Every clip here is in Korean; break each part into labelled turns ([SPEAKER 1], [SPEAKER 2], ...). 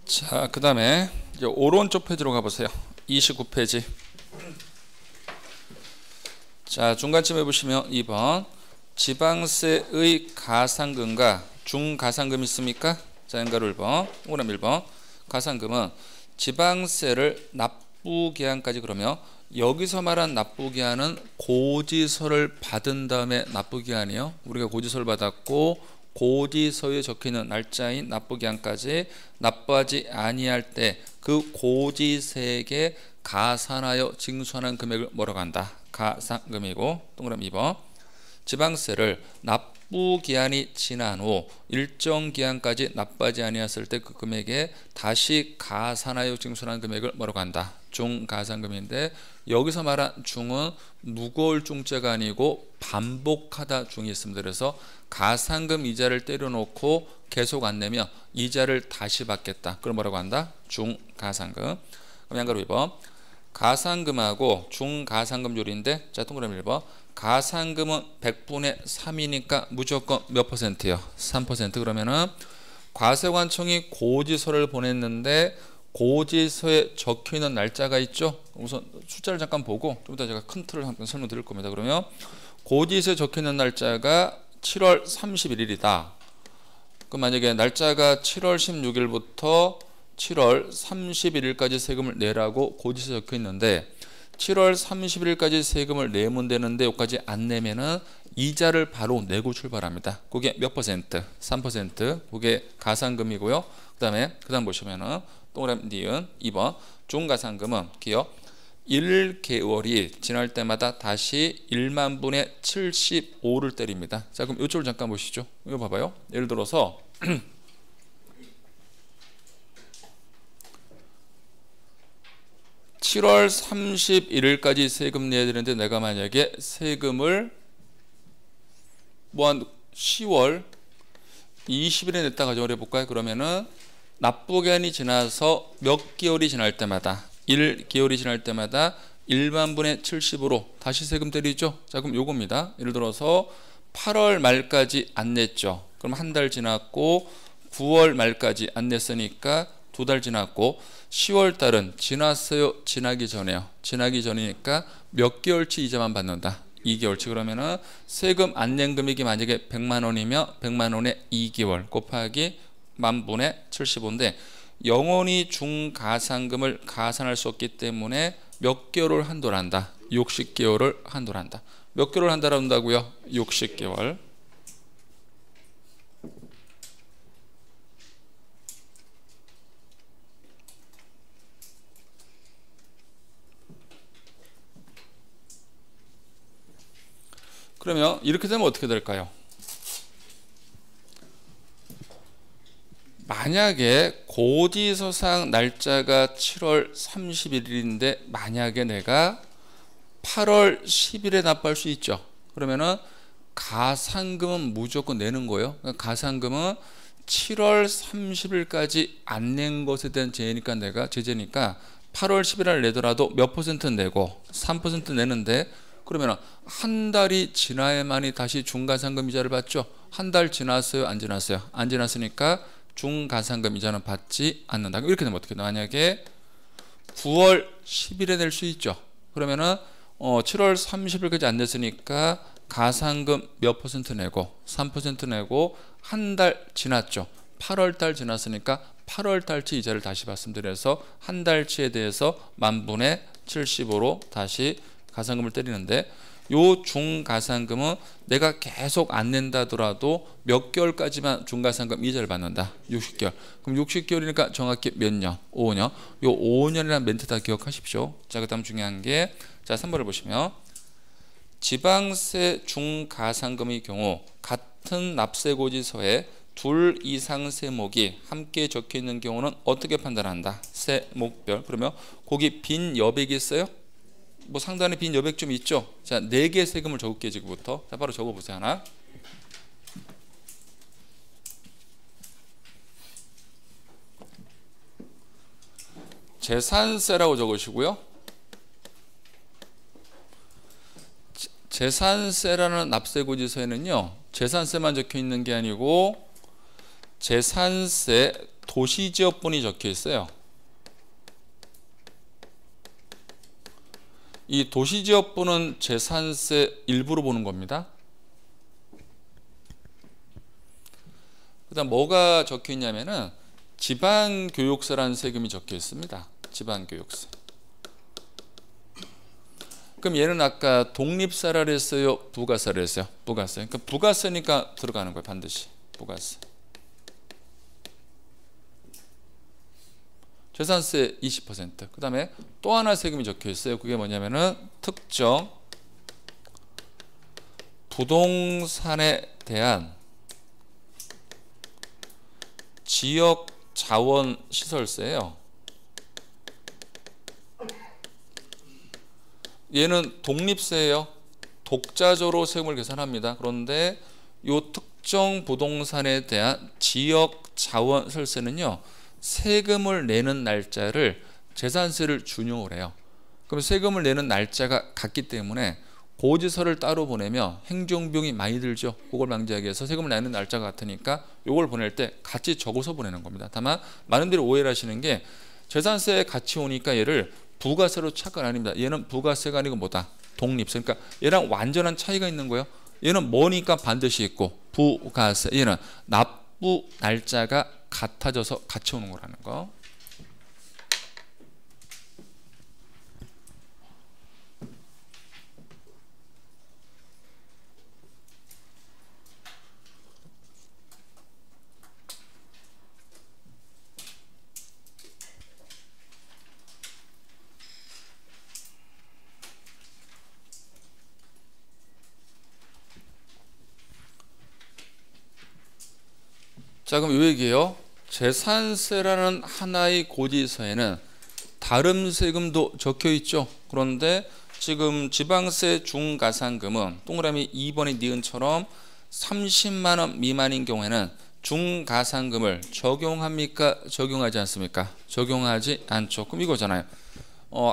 [SPEAKER 1] 자, 그 다음에 오른쪽 페이지로 가보세요. 29페이지. 자, 중간쯤에 보시면 2번 지방세의 가상금과 중가상금이 있습니까? 자, 연가로 1번, 오람 1번. 가상금은 지방세를 납부기한까지, 그러면 여기서 말한 납부기한은 고지서를 받은 다음에 납부기한이요. 우리가 고지서를 받았고 고지서에 적혀있는 날짜인 납부기한까지 납부하지 아니할 때 그 고지세액에 가산하여 징수하는 금액을 뭐라고 한다? 가상금이고, 동그라미 2번 지방세를 납부기한이 지난 후 일정 기한까지 납부하지 아니했을 때 그 금액에 다시 가산하여 징수하는 금액을 뭐라고 한다? 중가상금인데, 여기서 말한 중은 무거울 중자가 아니고 반복하다 중이 있습니다. 그래서 가상금 이자를 때려놓고 계속 안 내면 이자를 다시 받겠다. 그걸 뭐라고 한다? 중가상금. 그럼 양가로 2번 가상금하고 중가상금률인데, 자, 동그라미 1번 가상금은 100분의 3이니까 무조건 몇 퍼센트요? 3%. 그러면은 과세관청이 고지서를 보냈는데 고지서에 적혀있는 날짜가 있죠. 우선 숫자를 잠깐 보고 좀 이따 제가 큰 틀을 한번 설명드릴 겁니다. 그러면 고지서에 적혀있는 날짜가 7월 31일이다. 그럼 만약에 날짜가 7월 16일부터 7월 31일까지 세금을 내라고 고지서에 적혀있는데 7월 30일까지 세금을 내면 되는데 여기까지 안 내면은 이자를 바로 내고 출발합니다. 그게 몇 퍼센트? 3%. 그게 가상금이고요. 그 다음 보시면은 동그라미 니은 2번 중가상금은 기억 1개월이 지날 때마다 다시 1만 분의 75를 때립니다. 자, 그럼 이쪽을 잠깐 보시죠. 이거 봐봐요. 예를 들어서 7월 31일까지 세금 내야 되는데 내가 만약에 세금을 한 10월 20일에 냈다 가정을 해볼까요? 그러면은 납부기한이 지나서 몇 개월이 지날 때마다 1개월이 지날 때마다 1만 분의 70으로 다시 세금 때리죠. 자, 그럼 요겁니다. 예를 들어서 8월 말까지 안 냈죠. 그럼 한 달 지났고 9월 말까지 안 냈으니까 2달 지났고 10월 달은 지났어요? 지나기 전에요? 지나기 전이니까 몇 개월치 이자만 받는다? 2개월치. 그러면은 세금 안 낸 금액이 만약에 100만 원이면 100만 원에 2개월 곱하기 만분의 75인데 영원히 중가상금을 가산할 수 없기 때문에 몇 개월을 한도를 한다? 60개월을 한도를 한다. 몇 개월을 한다고 한다고요? 60개월. 그러면 이렇게 되면 어떻게 될까요? 만약에 고지서상 날짜가 7월 31일인데 만약에 내가 8월 10일에 납부할 수 있죠. 그러면은 가상금은 무조건 내는 거예요. 그러니까 가상금은 7월 30일까지 안 낸 것에 대한 제재니까 내가 8월 10일을 내더라도 몇 퍼센트 내고 3% 내는데, 그러면 한 달이 지나야만이 다시 중가상금 이자를 받죠. 한 달 지났어요? 안 지났어요? 안 지났으니까 중가상금 이자는 받지 않는다. 이렇게 되면 어떻게 돼? 만약에 9월 10일에 낼 수 있죠. 그러면은 7월 30일까지 안 냈으니까 가상금 몇 퍼센트 내고 3% 내고 한 달 지났죠. 8월 달 지났으니까 8월 달치 이자를 다시 받습니다. 그래서 한 달치에 대해서 만분의 75로 다시 가상금을 때리는데, 요 중가상금은 내가 계속 안 낸다더라도 몇 개월까지만 중가상금 이자를 받는다. 60개월. 그럼 60개월이니까 정확히 몇 년? 5년. 요 5년이라는 멘트 다 기억하십시오. 자, 그 다음 중요한 게, 자, 3번을 보시면 지방세 중가상금의 경우 같은 납세고지서에 둘 이상 세목이 함께 적혀있는 경우는 어떻게 판단한다? 세목별. 그러면 거기 빈 여백이 있어요? 뭐 상단에 빈 여백 좀 있죠. 자, 4개의 세금을 적을게요. 지금부터. 자, 바로 적어보세요. 하나, 재산세라고 적으시고요. 재산세라는 납세고지서에는요, 재산세만 적혀 있는 게 아니고 재산세 도시지역분이 적혀 있어요. 이 도시지역분은 재산세 일부로 보는 겁니다. 그다음 뭐가 적혀 있냐면은 지방교육세라는 세금이 적혀 있습니다. 지방교육세. 그럼 얘는 아까 독립세라고 했어요? 부가세라고 했어요? 부가세. 그러니까 부가세니까 들어가는 거예요. 반드시. 부가세. 재산세 20%. 그 다음에 또 하나 세금이 적혀 있어요. 그게 뭐냐면은 특정 부동산에 대한 지역 자원 시설세예요. 얘는 독립세예요. 독자적으로 세금을 계산합니다. 그런데 이 특정 부동산에 대한 지역 자원 시설세는요. 세금을 내는 날짜를 재산세를 준용을 해요. 그럼 세금을 내는 날짜가 같기 때문에 고지서를 따로 보내면 행정비용이 많이 들죠. 그걸 방지하기 위해서 세금을 내는 날짜가 같으니까 이걸 보낼 때 같이 적어서 보내는 겁니다. 다만 많은 분들이 오해를 하시는 게 재산세에 같이 오니까 얘를 부가세로 착각 아닙니다. 얘는 부가세가 아니고 뭐다? 독립세. 그러니까 얘랑 완전한 차이가 있는 거예요. 얘는 뭐니까 반드시 있고 부가세. 얘는 납부 날짜가 같아져서 같이 오는 거라는 거. 자, 그럼 이 얘기예요. 재산세라는 하나의 고지서에는 다른 세금도 적혀 있죠. 그런데 지금 지방세 중가산금은 동그라미 2번의 니은처럼 30만 원 미만인 경우에는 중가산금을 적용합니까? 적용하지 않습니까? 적용하지 않죠. 그럼 이거잖아요.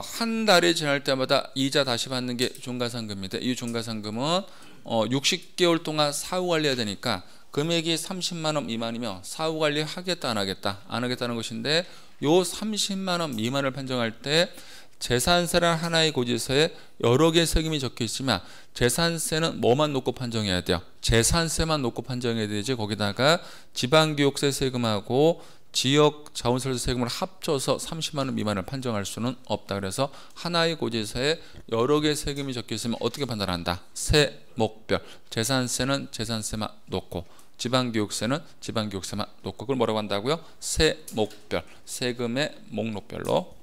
[SPEAKER 1] 한 달이 지날 때마다 이자 다시 받는 게 중가산금입니다. 이 중가산금은 60개월 동안 사후 관리해야 되니까 금액이 30만 원 미만이면 사후 관리 하겠다 안 하겠다? 안 하겠다는 것인데 요 30만 원 미만을 판정할 때 재산세라는 하나의 고지서에 여러 개의 세금이 적혀 있지만 재산세는 뭐만 놓고 판정해야 돼요? 재산세만 놓고 판정해야 되지 거기다가 지방교육세 세금하고 지역 자원시설 세금을 합쳐서 30만 원 미만을 판정할 수는 없다. 그래서 하나의 고지서에 여러 개의 세금이 적혀 있으면 어떻게 판단한다? 세목별. 재산세는 재산세만 놓고 지방교육세는 지방교육세만 놓고 그걸 뭐라고 한다고요? 세목별. 세금의 목록별로.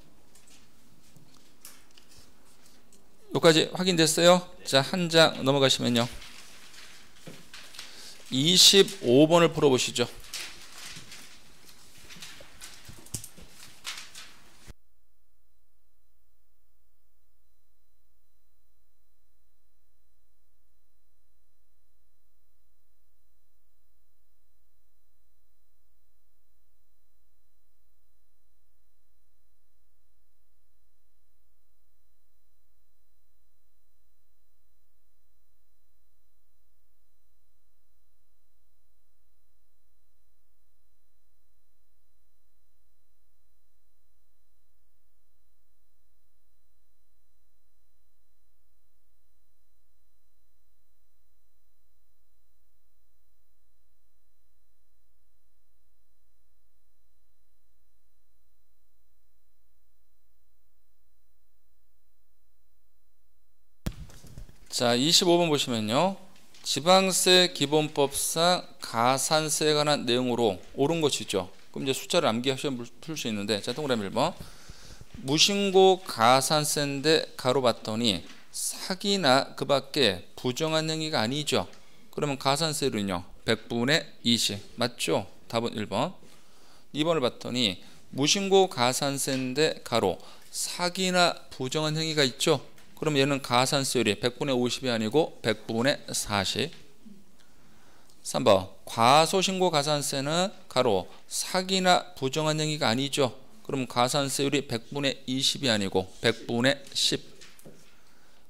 [SPEAKER 1] 여기까지 확인됐어요? 자, 한 장 넘어가시면요. 25번을 풀어보시죠. 자, 25번 보시면요. 지방세 기본법상 가산세에 관한 내용으로 옳은 것이죠. 그럼 이제 숫자를 암기하시면 풀 수 있는데, 자, 동그라미 1번. 무신고 가산세인데 가로 봤더니 사기나 그 밖에 부정한 행위가 아니죠. 그러면 가산세로는요. 100분의 20. 맞죠? 답은 1번. 2번을 봤더니 무신고 가산세인데 가로 사기나 부정한 행위가 있죠. 그럼 얘는 가산세율이 100분의 50이 아니고 100분의 40. 3번 과소신고 가산세는 가로 사기나 부정한 행위가 아니죠. 그럼 가산세율이 100분의 20이 아니고 100분의 10.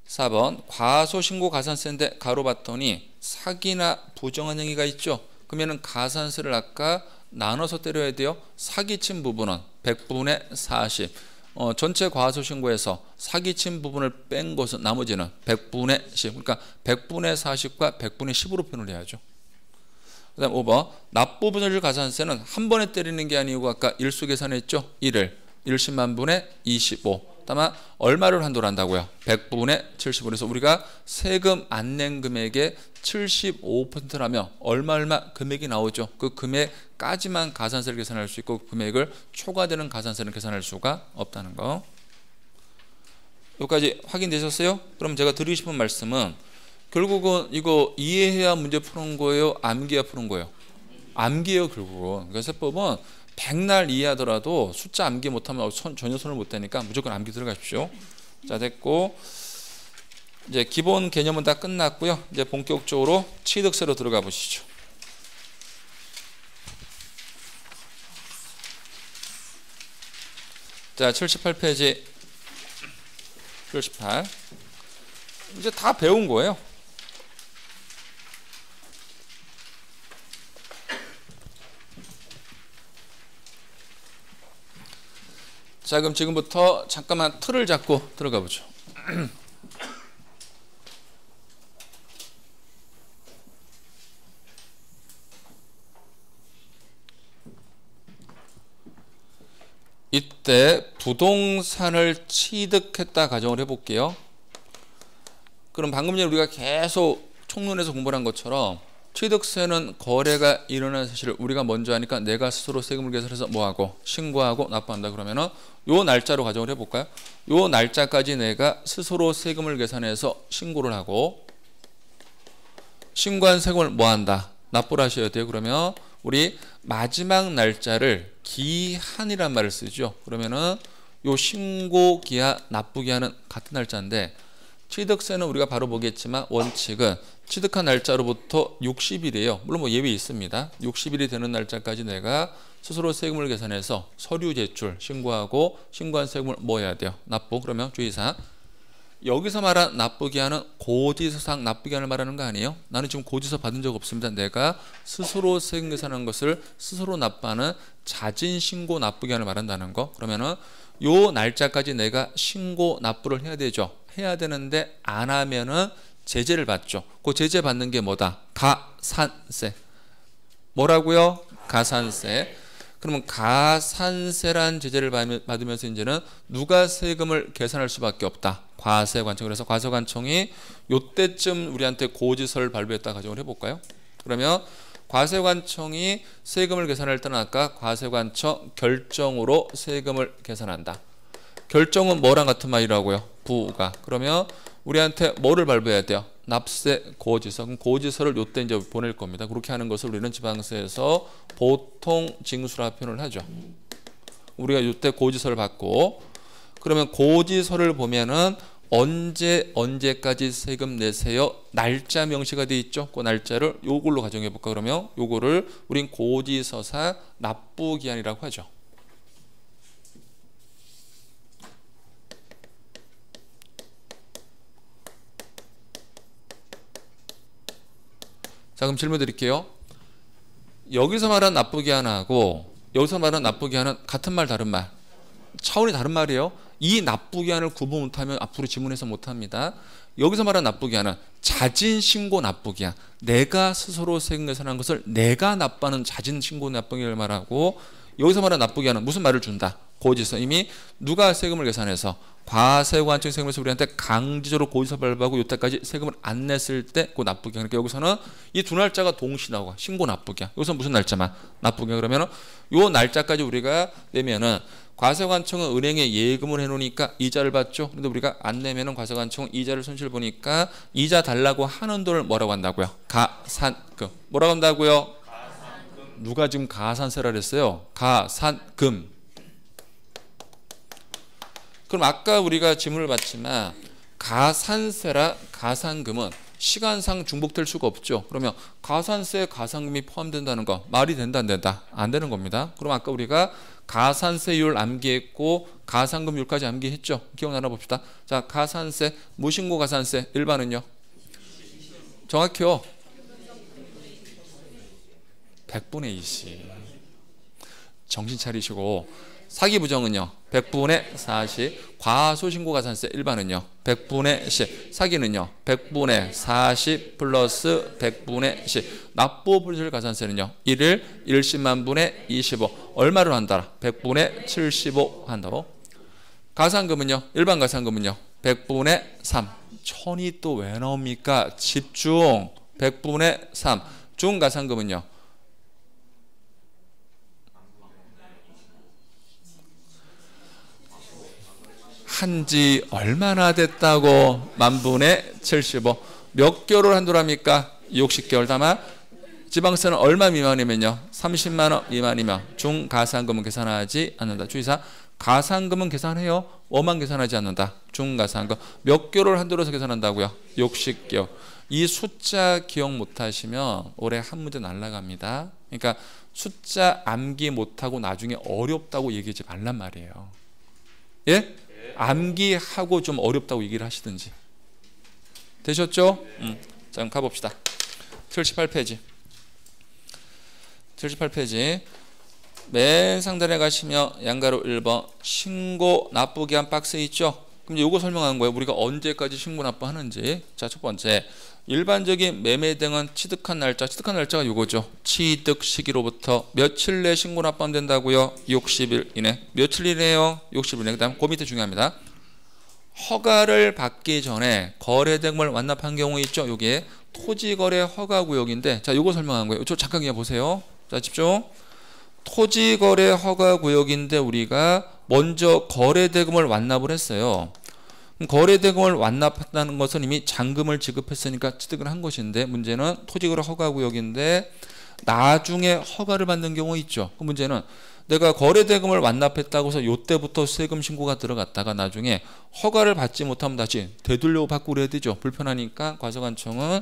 [SPEAKER 1] 4번 과소신고 가산세인데 가로 봤더니 사기나 부정한 행위가 있죠. 그러면 가산세를 아까 나눠서 때려야 돼요. 사기친 부분은 100분의 40. 전체 과소 신고에서 사기친 부분을 뺀 것은 나머지는 100분의 10. 그러니까 100분의 40과 100분의 10으로 표현을 해야죠. 그 다음 5번 납부 분율 가산세는 한 번에 때리는 게 아니고 아까 일수 계산했죠. 1을 10만 분의 25. 다만 얼마를 한도로 한다고요? 100분의 75. 그래서 우리가 세금 안 낸 금액의 75%라면 얼마 금액이 나오죠. 그 금액까지만 가산세를 계산할 수 있고 그 금액을 초과되는 가산세를 계산할 수가 없다는 거. 여기까지 확인되셨어요? 그럼 제가 드리고 싶은 말씀은 결국은 이거 이해해야 문제 푸는 거예요? 암기해야 푸는 거예요? 암기예요 결국은. 그래서 세법은 백날 이해하더라도 숫자 암기 못하면 전혀 손을 못 대니까 무조건 암기 들어가십시오. 자 됐고 이제 기본 개념은 다 끝났고요. 이제 본격적으로 취득세로 들어가 보시죠. 자 78페이지 78 이제 다 배운 거예요. 자 그럼 지금부터 잠깐만 틀을 잡고 들어가 보죠. 이때 부동산을 취득했다 가정을 해볼게요. 그럼 방금 전에 우리가 계속 총론에서 공부를 한 것처럼 취득세는 거래가 일어난 사실을 우리가 먼저 하니까 내가 스스로 세금을 계산해서 뭐하고 신고하고 납부한다. 그러면은 요 날짜로 가정을 해볼까요? 요 날짜까지 내가 스스로 세금을 계산해서 신고를 하고 신고한 세금을 뭐한다? 납부를 하셔야 돼요. 그러면 우리 마지막 날짜를 기한이란 말을 쓰죠. 그러면은 요 신고 기한, 납부 기한은 같은 날짜인데 취득세는 우리가 바로 보겠지만 원칙은 취득한 날짜로부터 60일이에요. 물론 뭐 예외 있습니다. 60일이 되는 날짜까지 내가 스스로 세금을 계산해서 서류 제출, 신고하고 신고한 세금을 뭐 해야 돼요? 납부. 그러면 주의사항. 여기서 말한 납부 기한은 고지서상 납부 기한을 말하는 거 아니에요? 나는 지금 고지서 받은 적 없습니다. 내가 스스로 세금 계산한 것을 스스로 납부하는 자진 신고 납부 기한을 말한다는 거. 그러면은 요 날짜까지 내가 신고 납부를 해야 되죠. 해야 되는데 안 하면은 제재를 받죠. 그 제재 받는 게 뭐다? 가산세. 뭐라고요? 가산세. 그러면 가산세란 제재를 받으면서 이제는 누가 세금을 계산할 수밖에 없다. 과세관청. 그래서 과세관청이 요때쯤 우리한테 고지서를 발부했다 가정을 해볼까요? 그러면 과세관청이 세금을 계산할 때는 아까 과세관청 결정으로 세금을 계산한다. 결정은 뭐랑 같은 말이라고요? 부가. 그러면 우리한테 뭐를 발부해야 돼요? 납세 고지서. 그럼 고지서를 요때 이제 보낼 겁니다. 그렇게 하는 것을 우리는 지방세에서 보통 징수라 표현을 하죠. 우리가 요때 고지서를 받고 그러면 고지서를 보면은 언제까지 세금 내세요? 날짜 명시가 돼 있죠. 그 날짜를 요걸로 가정해 볼까? 그러면 요거를 우린 고지서사 납부 기한이라고 하죠. 자 그럼 질문 드릴게요. 여기서 말한 납부 기한하고 여기서 말한 납부 기한은 같은 말 다른 말? 차원이 다른 말이에요. 이 납부 기한을 구분 못하면 앞으로 지문에서 못합니다. 여기서 말한 납부 기한은 자진 신고 납부 기한. 내가 스스로 세금 계산한 것을 내가 납부하는 자진 신고 납부 기한을 말하고 여기서 말한 납부 기한은 무슨 말을 준다? 고지서. 이미 누가 세금을 계산해서 과세관청 세금에서 우리한테 강제적으로 고지서 발부하고 이때까지 세금을 안 냈을 때 그 납부 기한. 그러니까 여기서는 이 두 날짜가 동시 나오고 신고 납부 기한. 여기서 무슨 날짜만? 납부 기한. 그러면은 요 날짜까지 우리가 내면은 과세관청은 은행에 예금을 해놓으니까 이자를 받죠. 근데 우리가 안 내면은 과세관청은 이자를 손실 보니까 이자 달라고 하는 돈을 뭐라고 한다고요? 가산금. 뭐라고 한다고요? 가산금. 누가 지금 가산세라 그랬어요? 가산금. 그럼 아까 우리가 질문을 받지만 가산세라 가산금은 시간상 중복될 수가 없죠. 그러면 가산세, 가산금이 포함된다는 거 말이 된다 안 된다? 안 되는 겁니다. 그럼 아까 우리가 가산세율 암기했고 가산금율까지 암기했죠. 기억나나 봅시다. 자 가산세, 무신고 가산세 일반은요? 정확히요. 100분의 20. 정신 차리시고 사기 부정은요 100분의 40, 과소신고가산세 일반은요 100분의 10, 사기는요 100분의 40 플러스 100분의 10, 납부불실가산세는요 1일 1십만 분의 25 얼마로 한다? 100분의 75 한다고. 가산금은요 일반 가산금은요 100분의 3. 천이 또 왜 나옵니까? 집중. 100분의 3. 중가산금은요 한지 얼마나 됐다고? 만분의 75. 몇 개월을 한도랍니까? 60개월. 다만 지방세는 얼마 미만이면요 30만 원 미만이면 중가산금은 계산하지 않는다. 주의사 가산금은 계산해요. 뭐만 계산하지 않는다. 중가산금. 몇 개월을 한도로서 계산한다고요? 60개월. 이 숫자 기억 못하시면 올해 한 문제 날라갑니다. 그러니까 숫자 암기 못하고 나중에 어렵다고 얘기하지 말란 말이에요. 예? 암기하고 좀 어렵다고 얘기를 하시든지. 되셨죠? 자, 그럼 가봅시다. 78페이지. 78페이지. 맨 상단에 가시면 양가로 1번 신고 납부기한 박스 있죠? 그럼 이거 설명하는 거예요. 우리가 언제까지 신고 납부하는지. 자, 첫 번째. 일반적인 매매 등은 취득한 날짜. 취득한 날짜가 이거죠. 취득 시기로부터 며칠 내 신고 납부하면 된다고요? 60일 이내. 며칠 이내요? 60일 이내. 그 다음 그 밑에 중요합니다. 허가를 받기 전에 거래대금을 완납한 경우 있죠? 요게 토지거래 허가구역인데, 자, 요거 설명한 거예요. 저 잠깐 그냥 보세요. 자, 집중. 토지거래 허가구역인데 우리가 먼저 거래대금을 완납을 했어요. 거래대금을 완납한다는 것은 이미 잔금을 지급했으니까 취득을 한 것인데, 문제는 토지거래 허가구역인데 나중에 허가를 받는 경우 있죠. 그 문제는 내가 거래대금을 완납했다고 해서 요때부터 세금 신고가 들어갔다가 나중에 허가를 받지 못하면 다시 되돌려 받고 그래야 되죠. 불편하니까 과세관청은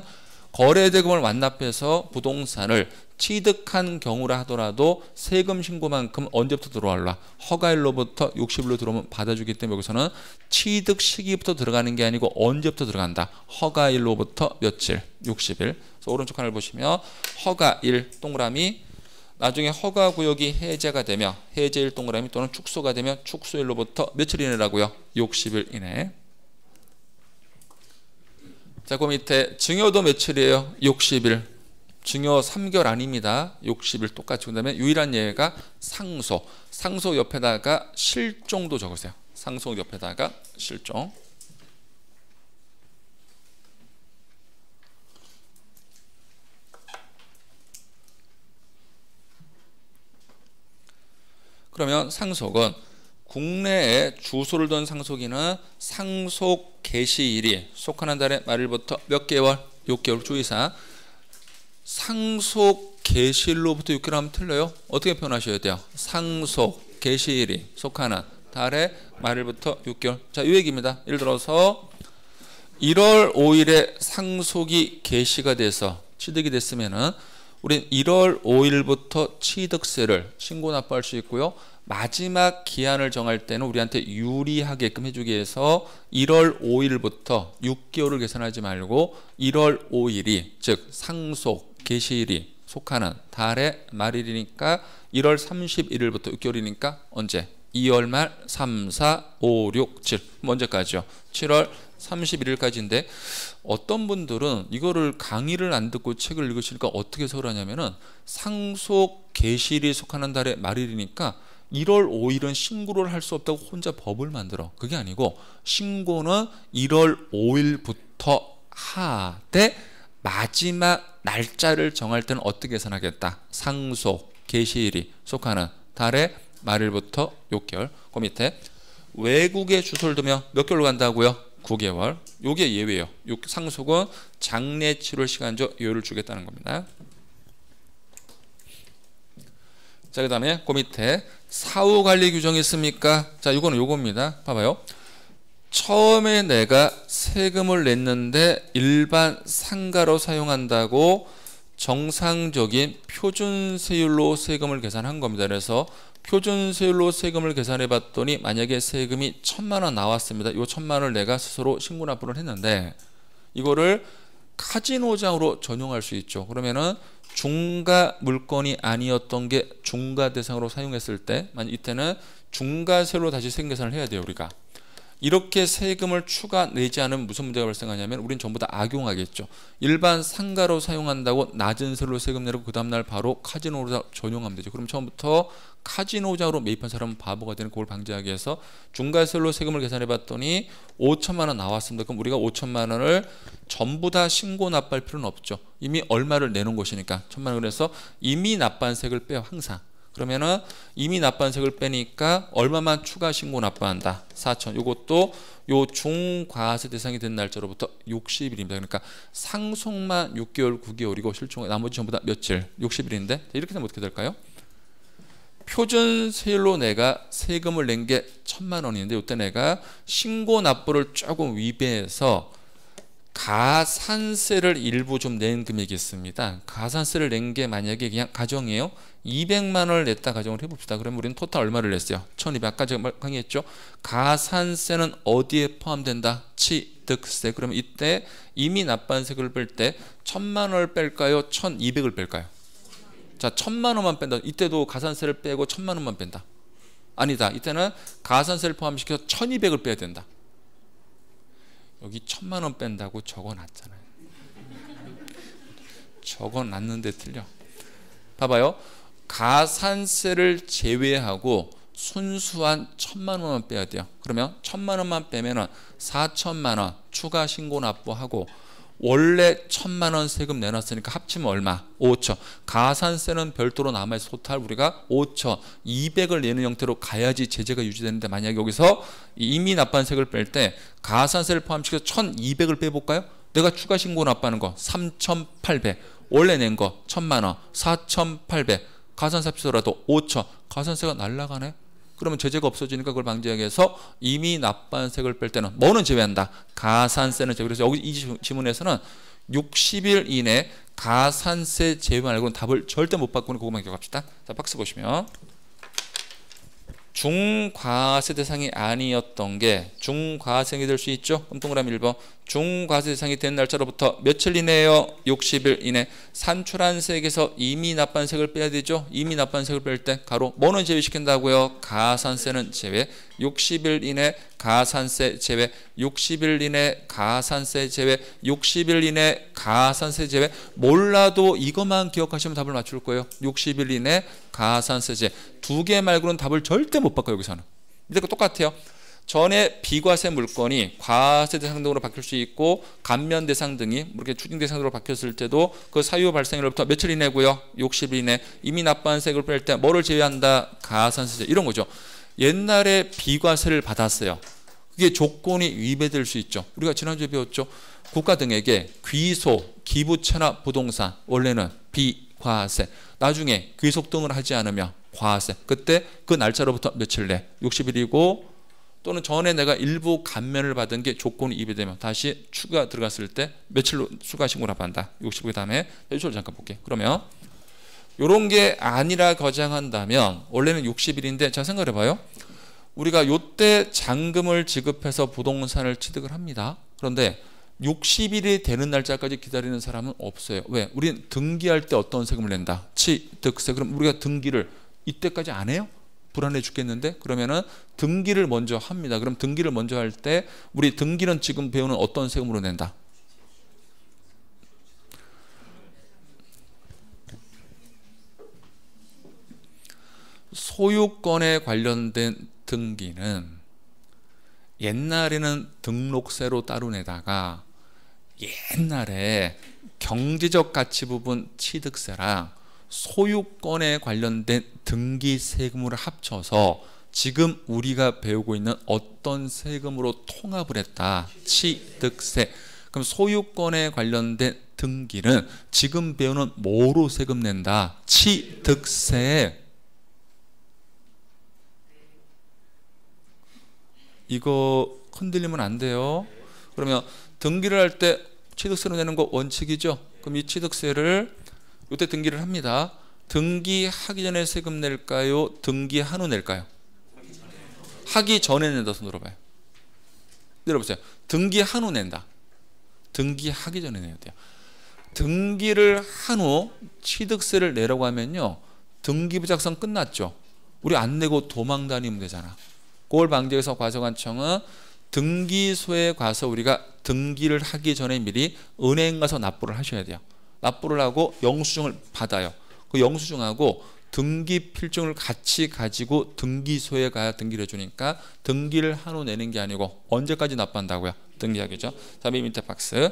[SPEAKER 1] 거래대금을 완납해서 부동산을 취득한 경우라 하더라도 세금 신고만큼 언제부터 들어와라? 허가일로부터 60일로 들어오면 받아주기 때문에 여기서는 취득 시기부터 들어가는 게 아니고 언제부터 들어간다? 허가일로부터 며칠? 60일. 그래서 오른쪽 하나를 보시면 허가일 동그라미, 나중에 허가구역이 해제가 되면 해제일 동그라미 또는 축소가 되면 축소일로부터 며칠 이내라고요? 60일 이내. 자, 그 밑에 증여도 며칠이에요? 60일. 증여 3개월 아닙니다. 60일 똑같이. 그 다음에 유일한 예가 상속. 상속 옆에다가 실종도 적으세요. 상속 옆에다가 실종. 그러면 상속은 국내에 주소를 둔 상속인은 상속 개시일이 속하는 달의 말일부터 몇 개월? 6개월. 주의사항. 상속 개시일로부터 6개월 하면 틀려요. 어떻게 표현하셔야 돼요? 상속 개시일이 속하는 달의 말일부터 6개월. 자, 이 얘기입니다. 예를 들어서 1월 5일에 상속이 개시가 돼서 취득이 됐으면은 우린 1월 5일부터 취득세를 신고 납부할 수 있고요. 마지막 기한을 정할 때는 우리한테 유리하게끔 해주기 위해서 1월 5일부터 6개월을 계산하지 말고 1월 5일이 즉 상속 개시일이 속하는 달의 말일이니까 1월 31일부터 6개월이니까 언제? 2월 말 3, 4, 5, 6, 7 언제까지요? 7월 31일까지인데 어떤 분들은 이거를 강의를 안 듣고 책을 읽으시니까 어떻게 해석을 하냐면은 상속 개시일이 속하는 달의 말일이니까 1월 5일은 신고를 할 수 없다고 혼자 법을 만들어. 그게 아니고 신고는 1월 5일부터 하되 마지막 날짜를 정할 때는 어떻게 계산하겠다? 상속 개시일이 속하는 달의 말일부터 6개월. 그 밑에 외국에 주소를 두면 몇 개월로 간다고요? 9개월. 요게 예외예요. 상속은 장래 치료 시간적 여유를 주겠다는 겁니다. 자, 그 다음에 그 밑에 사후관리 규정이 있습니까? 자, 이거는 요겁니다. 봐봐요. 처음에 내가 세금을 냈는데 일반 상가로 사용한다고 정상적인 표준세율로 세금을 계산한 겁니다. 그래서 표준세율로 세금을 계산해 봤더니 만약에 세금이 1,000만 원 나왔습니다. 이 1,000만 원을 내가 스스로 신고 납부를 했는데 이거를 카지노장으로 전용할 수 있죠. 그러면은 중과 물건이 아니었던 게 중과 대상으로 사용했을 때, 만약 이때는 중과세로 다시 세금 계산을 해야 돼요. 우리가 이렇게 세금을 추가 내지 않으면 무슨 문제가 발생하냐면 우린 전부 다 악용하겠죠. 일반 상가로 사용한다고 낮은 세로 세금 내고 그 다음날 바로 카지노로 전용하면 되죠. 그럼 처음부터 카지노장으로 매입한 사람은 바보가 되는, 그걸 방지하기 위해서 중과세로 세금을 계산해 봤더니 5천만 원 나왔습니다. 그럼 우리가 5천만 원을 전부 다 신고 납부할 필요는 없죠. 이미 얼마를 내놓은 것이니까 1천만 원. 그래서 이미 납부한 세금을 빼요. 항상. 그러면은 이미 납부한 세금을 빼니까 얼마만 추가 신고 납부한다. 4천. 이것도 요 중과세 대상이 된 날짜로부터 60일입니다. 그러니까 상속만 6개월, 9개월이고 실종 나머지 전부 다 며칠? 60일인데 이렇게 되면 어떻게 될까요? 표준 세율로 내가 세금을 낸 게 1,000만 원인데 이때 내가 신고 납부를 조금 위배해서 가산세를 일부 좀 낸 금액이 있습니다. 가산세를 낸 게 만약에 그냥 가정이에요. 200만 원을 냈다 가정을 해봅시다. 그러면 우리는 토탈 얼마를 냈어요? 1,200. 아까 제가 강의했죠. 가산세는 어디에 포함된다? 취득세. 그러면 이때 이미 납부한 세금을 뺄 때 1,000만 원을 뺄까요? 1,200을 뺄까요? 자, 1,000만 원만 뺀다. 이때도 가산세를 빼고 1,000만 원만 뺀다. 아니다. 이때는 가산세를 포함시켜서 1,200을 빼야 된다. 여기 1,000만 원 뺀다고 적어놨잖아요. 적어놨는데 틀려. 봐봐요. 가산세를 제외하고 순수한 1,000만 원만 빼야 돼요. 그러면 1,000만 원만 빼면은 4천만 원 추가 신고 납부하고 원래 1,000만 원 세금 내놨으니까 합치면 얼마? 5천. 가산세는 별도로 남아있어. 토탈 우리가 5천 200을 내는 형태로 가야지 제재가 유지되는데, 만약에 여기서 이미 납부한 세금을 뺄 때 가산세를 포함시켜서 1,200을 빼볼까요? 내가 추가 신고 납부하는 거 3,800, 원래 낸 거 1,000만 원 4,800, 가산세 합치더라도 5천. 가산세가 날라가네. 그러면 제재가 없어지니까 그걸 방지하기 위해서 이미 납부한 세금을 뺄 때는 뭐는 제외한다? 가산세는 제외. 그래서 여기 이 지문에서는 60일 이내 가산세 제외 말고는 답을 절대 못 바꾸는, 그것만 기억합시다. 자, 박스 보시면 중과세 대상이 아니었던 게 중과세이 될 수 있죠. 그럼 동그라미 1번 중과세 대상이 된 날짜로부터 며칠 이내요? 60일 이내. 산출한 세액에서 이미 납부한 세금을 빼야 되죠. 이미 납부한 세금을 뺄 때 가로 뭐는 제외시킨다고요? 가산세는 제외. 60일 이내 가산세 제외. 60일 이내 가산세 제외. 60일 이내 가산세 제외. 몰라도 이것만 기억하시면 답을 맞출 거예요. 60일 이내 가산세 제외. 두 개 말고는 답을 절대 못 바꿔요. 여기서는 이거 똑같아요. 전에 비과세 물건이 과세 대상 등으로 바뀔 수 있고 감면 대상 등이 이렇게 추징 대상 등으로 바뀌었을 때도 그 사유 발생일로부터 며칠 이내고요? 60일 이내. 이미 납부한 세금을 뺄 때 뭐를 제외한다? 가산세. 이런 거죠. 옛날에 비과세를 받았어요. 그게 조건이 위배될 수 있죠. 우리가 지난주에 배웠죠. 국가 등에게 귀소, 기부채나 부동산 원래는 비과세, 나중에 귀속 등을 하지 않으면 과세. 그때 그 날짜로부터 며칠 내? 60일이고 또는 전에 내가 일부 감면을 받은 게 조건이 위배되면 다시 추가 들어갔을 때 며칠로 추가 신고를 한다. 60일. 그 다음에 이걸 잠깐 볼게요. 그러면 이런 게 아니라 거장한다면 원래는 60일인데 자 생각해 봐요. 우리가 요때 잔금을 지급해서 부동산을 취득을 합니다. 그런데 60일이 되는 날짜까지 기다리는 사람은 없어요. 왜? 우리는 등기할 때 어떤 세금을 낸다? 취득세. 그럼 우리가 등기를 이때까지 안 해요? 불안해 죽겠는데? 그러면은 등기를 먼저 합니다. 그럼 등기를 먼저 할 때 우리 등기는 지금 배우는 어떤 세금으로 낸다? 소유권에 관련된 등기는 옛날에는 등록세로 따로 내다가 옛날에 경제적 가치 부분 취득세랑 소유권에 관련된 등기 세금을 합쳐서 지금 우리가 배우고 있는 어떤 세금으로 통합을 했다? 취득세. 그럼 소유권에 관련된 등기는 지금 배우는 뭐로 세금 낸다? 취득세. 이거 흔들리면 안 돼요. 그러면 등기를 할 때 취득세로 내는 거 원칙이죠. 그럼 이 취득세를 이때 등기를 합니다. 등기하기 전에 세금 낼까요? 등기한 후 낼까요? 하기 전에 낸다. 손 들어봐요. 내려보세요. 등기한 후 낸다. 등기하기 전에 내야 돼요. 등기를 한 후 취득세를 내라고 하면요, 등기부작성 끝났죠. 우리 안 내고 도망 다니면 되잖아. 그걸 방지하기 위해서 과세관청은 등기소에 가서 우리가 등기를 하기 전에 미리 은행 가서 납부를 하셔야 돼요. 납부를 하고 영수증을 받아요. 그 영수증하고 등기 필증을 같이 가지고 등기소에 가야 등기를 해주니까 등기를 한 후 내는 게 아니고 언제까지 납부한다고요? 등기하기죠. 다음에 밑에 박스.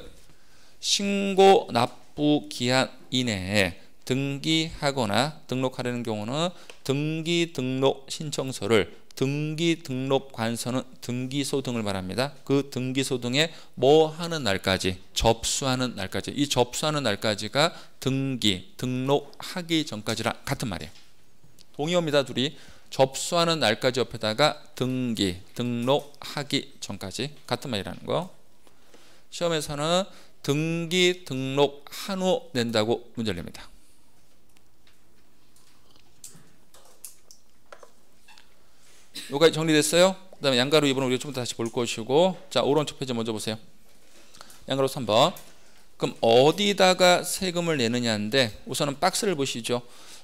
[SPEAKER 1] 신고 납부 기한 이내에 등기하거나 등록하려는 경우는 등기 등록 신청서를, 등기 등록 관서는 등기소 등을 말합니다. 그 등기소 등에 뭐 하는 날까지, 접수하는 날까지, 이 접수하는 날까지가 등기 등록하기 전까지랑 같은 말이에요. 동의어입니다. 둘이. 접수하는 날까지 옆에다가 등기 등록하기 전까지 같은 말이라는 거. 시험에서는 등기 등록한 후 낸다고 문제를 냅니다. 여기까지 정리됐어요? 그 다음에 양가로 2번은 우리가 좀 더 다시 볼 것이고, 자, 오른쪽 페이지 먼저 보세요. 양가로 3번. 그럼 어디다가 세금을 내느냐인데, 우선은 박스를 보시죠.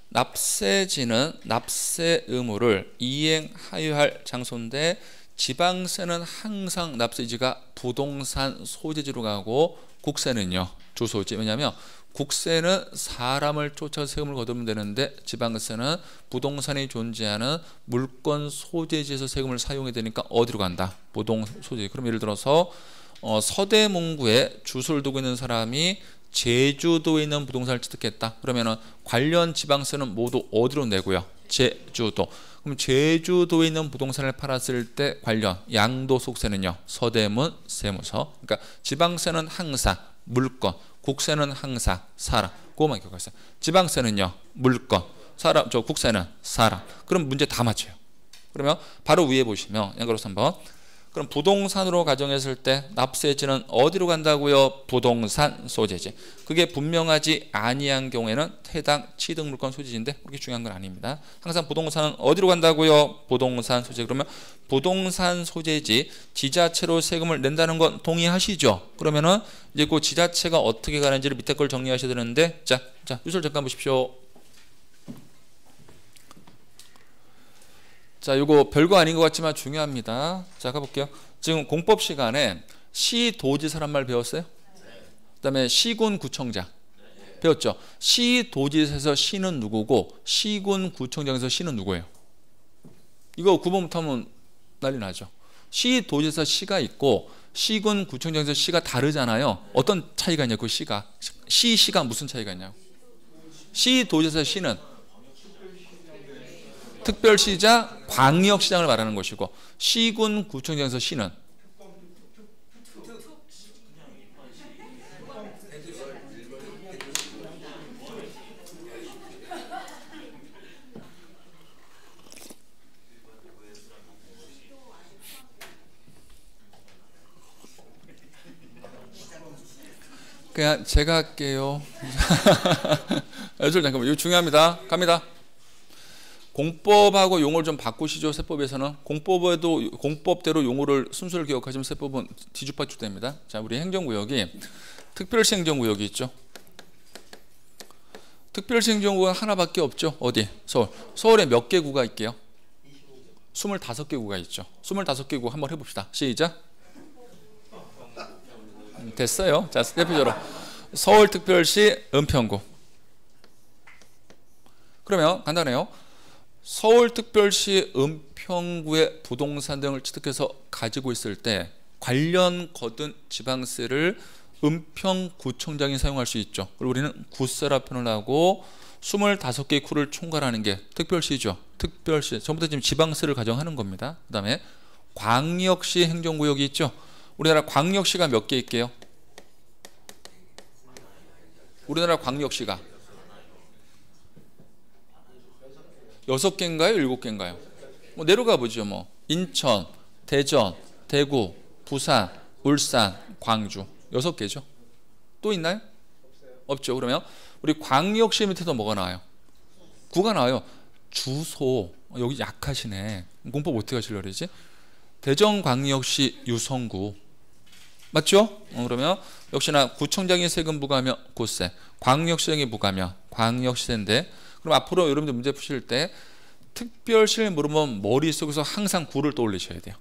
[SPEAKER 1] 납세지는 납세 의무를 이행하여야 할 장소인데, 지방세는 항상 납세지가 부동산 소재지로 가고, 국세는요, 주소지. 왜냐하면 국세는 사람을 쫓아서 세금을 거두면 되는데, 지방세는 부동산이 존재하는 물건 소재지에서 세금을 사용해야 되니까 어디로 간다? 부동산 소재지. 그럼 예를 들어서 서대문구에 주소를 두고 있는 사람이 제주도에 있는 부동산을 취득했다. 그러면은 관련 지방세는 모두 어디로 내고요? 제주도. 그럼 제주도에 있는 부동산을 팔았을 때 관련 양도소득세는요, 서대문 세무서. 그러니까 지방세는 항상 물건, 국세는 항상 사람. 그거만 기억하세요. 지방세는요, 물건, 사람, 국세는 사람. 그럼 문제 다 맞춰요. 그러면 바로 위에 보시면 양가로 3번. 그럼 부동산으로 가정했을 때 납세지는 어디로 간다고요? 부동산 소재지. 그게 분명하지 아니한 경우에는 해당 취득물건 소재지인데 그렇게 중요한 건 아닙니다. 항상 부동산은 어디로 간다고요? 부동산 소재. 그러면 부동산 소재지 지자체로 세금을 낸다는 건 동의하시죠? 그러면은 이제 그 지자체가 어떻게 가는지를 밑에 걸 정리하셔야 되는데, 자, 유술 잠깐 보십시오. 자, 요거 별거 아닌 것 같지만 중요합니다. 자, 가볼게요. 지금 공법 시간에 시도지사란 말 배웠어요? 그 다음에 시군구청장 배웠죠? 시도지사에서 시는 누구고 시군구청장에서 시는 누구예요? 이거 구분 못하면 난리 나죠. 시도지사 시가 있고 시군구청장에서 시가 다르잖아요. 어떤 차이가 있냐고. 그 시가 시가 무슨 차이가 있냐고. 시도지사 시는 특별시장, 광역시장을 말하는 것이고, 시군구청장에서 시는 그냥 제가 할게요. 잠깐만, 이거 중요합니다. 갑니다. 공법하고 용어를 좀 바꾸시죠. 세법에서는 공법대로 용어를 순서를 기억하시면 세법은 뒤죽박죽됩니다. 자, 우리 행정구역이 특별시 행정구역이 있죠. 특별시 행정구역은 하나밖에 없죠. 어디? 서울. 서울에 몇 개 구가 있게요? 25개 구가 있죠. 25개 구 한번 해봅시다. 시작. 됐어요. 자, 대표적으로 서울특별시 은평구. 그러면 간단해요. 서울특별시 은평구의 부동산 등을 취득해서 가지고 있을 때 관련 거둔 지방세를 은평구청장이 사용할 수 있죠. 그리고 우리는 구세라 표현을 하고 25개의 구를 총괄하는 게 특별시죠. 특별시. 전부 다 지금 지방세를 가정하는 겁니다. 그 다음에 광역시 행정구역이 있죠. 우리나라 광역시가 몇 개 있게요? 우리나라 광역시가 6개인가요? 7개인가요? 뭐 내려가 보죠. 뭐 인천, 대전, 대구, 부산, 울산, 광주 6개죠. 또 있나요? 없죠. 그러면 우리 광역시 밑에도 뭐가 나와요? 구가 나와요. 주소. 여기 약하시네. 공법 어떻게 하시려고 그러지? 대전광역시 유성구. 맞죠? 그러면 역시나 구청장이 세금 부과하면 구세, 광역시장이 부과하면 광역시세인데, 그럼 앞으로 여러분들 문제 푸실 때 특별시를 물으면 머릿속에서 항상 구를 떠올리셔야 돼요.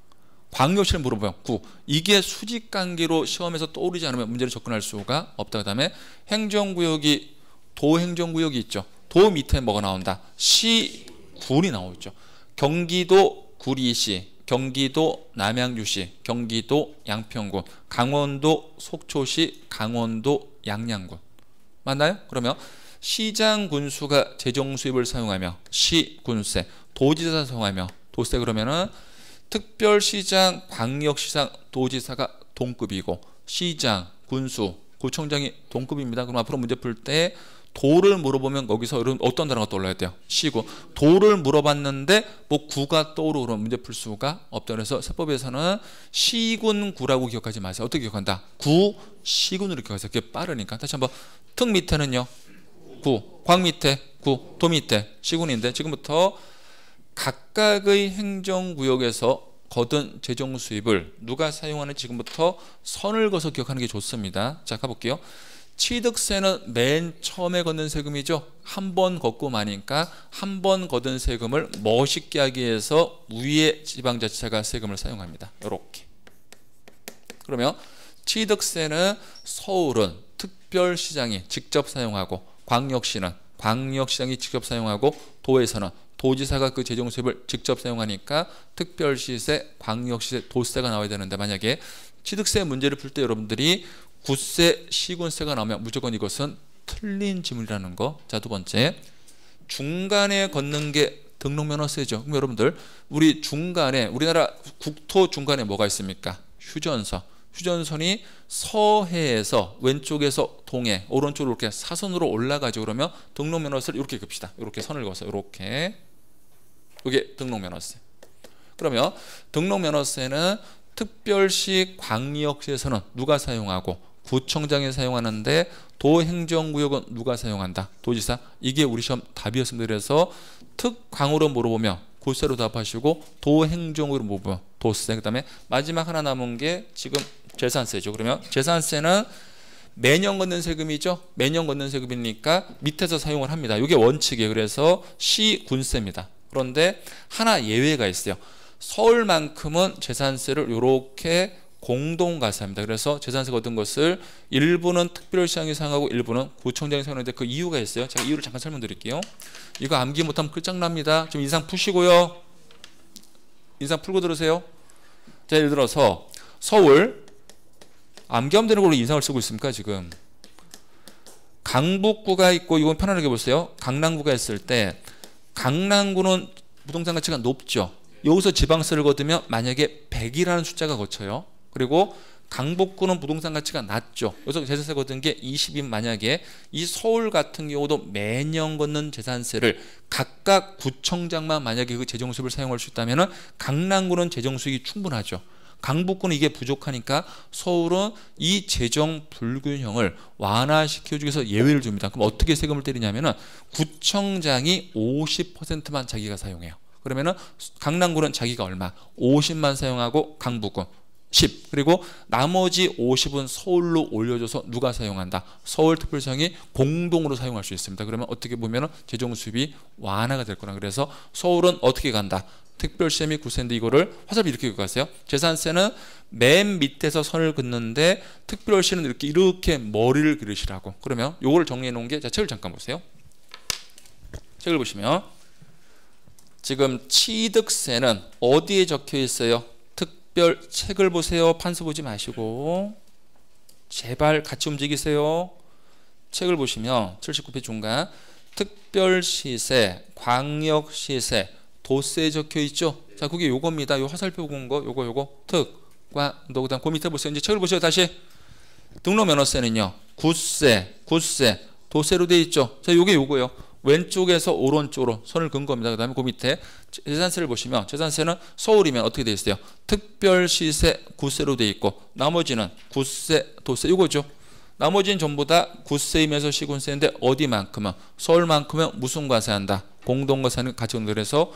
[SPEAKER 1] 광역시를 물어보면 구. 이게 수직관계로 시험에서 떠오르지 않으면 문제를 접근할 수가 없다. 그 다음에 행정구역이 도행정구역이 있죠. 도 밑에 뭐가 나온다? 시군이 나오죠. 경기도 구리시, 경기도 남양주시, 경기도 양평군, 강원도 속초시, 강원도 양양군. 맞나요? 그러면 시장 군수가 재정 수입을 사용하며 시군세, 도지사 사용하며 도세. 그러면은 특별시장, 광역시장, 도지사가 동급이고 시장, 군수, 구청장이 동급입니다. 그럼 앞으로 문제 풀 때 도를 물어보면 거기서 어떤 단어가 떠올라야 돼요? 시구. 도를 물어봤는데 뭐 구가 떠오르고 그러면 문제 풀 수가 없다. 그래서 세법에서는 시군구라고 기억하지 마세요. 어떻게 기억한다? 구, 시군으로 기억하세요. 그게 빠르니까. 다시 한번. 특 밑에는요? 구. 광 밑에 구. 도 밑에 시군인데 지금부터 각각의 행정구역에서 거둔 재정 수입을 누가 사용하는지 지금부터 선을 그어서 기억하는 게 좋습니다. 자, 가볼게요. 취득세는 맨 처음에 걷는 세금이죠. 한 번 걷고 마니까 한 번 걷은 세금을 멋있게 하기 위해서 위에 지방자치제가 세금을 사용합니다. 이렇게. 그러면 취득세는 서울은 특별시장이 직접 사용하고, 광역시는 광역시장이 직접 사용하고, 도에서는 도지사가 그 재정 수입을 직접 사용하니까 특별시세, 광역시세, 도세가 나와야 되는데, 만약에 취득세 문제를 풀 때 여러분들이 구세, 시군세가 나오면 무조건 이것은 틀린 지문이라는 거. 자, 두 번째, 중간에 걷는 게 등록면허세죠. 그럼 여러분들 우리 중간에, 우리나라 국토 중간에 뭐가 있습니까? 휴전선. 휴전선이 서해에서 왼쪽에서 동해, 오른쪽으로 이렇게 사선으로 올라가죠. 그러면 등록면허세를 이렇게 긋읍시다. 이렇게 선을 그어서 이렇게. 이게 등록면허세. 그러면 등록면허세는 특별시, 광역시에서는 누가 사용하고 구청장이 사용하는데 도행정구역은 누가 사용한다? 도지사. 이게 우리 시험 답이었습니다. 그래서 특광으로 물어보면 구세로 답하시고, 도행정으로 물어보면 도세. 그 다음에 마지막 하나 남은 게 지금 재산세죠. 그러면 재산세는 매년 걷는 세금이죠. 매년 걷는 세금이니까 밑에서 사용을 합니다. 이게 원칙이에요. 그래서 시군세입니다. 그런데 하나 예외가 있어요. 서울만큼은 재산세를 이렇게 공동가세합니다. 그래서 재산세 거둔 것을 일부는 특별시장이 사용하고 일부는 구청장이 사용하는데 그 이유가 있어요. 제가 이유를 잠깐 설명드릴게요. 이거 암기 못하면 끝장납니다. 좀 인상 푸시고요. 인상 풀고 들으세요. 자, 예를 들어서 서울, 암기하면 되는 걸로 인상을 쓰고 있습니까 지금? 강북구가 있고, 이건 편안하게 보세요. 강남구가 있을 때 강남구는 부동산 가치가 높죠. 여기서 지방세를 거두면 만약에 100이라는 숫자가 거쳐요. 그리고 강북구는 부동산 가치가 낮죠. 여기서 재산세 거둔 게 20인 만약에 이 서울 같은 경우도 매년 걷는 재산세를 각각 구청장만 만약에 그 재정수입을 사용할 수 있다면 강남구는 재정수익이 충분하죠. 강북구는 이게 부족하니까 서울은 이 재정 불균형을 완화시켜주기 위해서 예외를 줍니다. 그럼 어떻게 세금을 때리냐면은 구청장이 50%만 자기가 사용해요. 그러면은 강남구는 자기가 얼마? 50만 사용하고 강북구 10. 그리고 나머지 50은 서울로 올려줘서 누가 사용한다? 서울특별시장이 공동으로 사용할 수 있습니다. 그러면 어떻게 보면은 재정 수입이 완화가 될 거라. 그래서 서울은 어떻게 간다? 특별시 및 구세인데 이거를 화살표 이렇게 긋고가세요. 재산세는 맨 밑에서 선을 긋는데 특별시는 이렇게 머리를 그리시라고. 그러면 요거를 정리해 놓은 게, 자, 책을 잠깐 보세요. 책을 보시면 지금 취득세는 어디에 적혀 있어요? 특별, 책을 보세요. 판서 보지 마시고 제발 같이 움직이세요. 책을 보시면 79페이지 중간 특별시세, 광역시세, 도세에 적혀 있죠. 자, 그게 요겁니다. 요 화살표 본 거, 요거 특, 관, 도. 그다음 그 밑에 보세요. 이제 책을 보세요. 다시 등록면허세는요, 구세, 도세로 돼 있죠. 자, 요게 요거요. 왼쪽에서 오른쪽으로 선을 긋은 겁니다. 그 다음에 그 밑에 재산세를 보시면 재산세는 서울이면 어떻게 되어 있어요? 특별시세, 구세로 되어 있고 나머지는 구세, 도세 이거죠. 나머지는 전부 다 구세이면서 시군세인데 어디만큼은? 서울만큼은 무슨 과세한다? 공동과세는 같이 온다. 그래서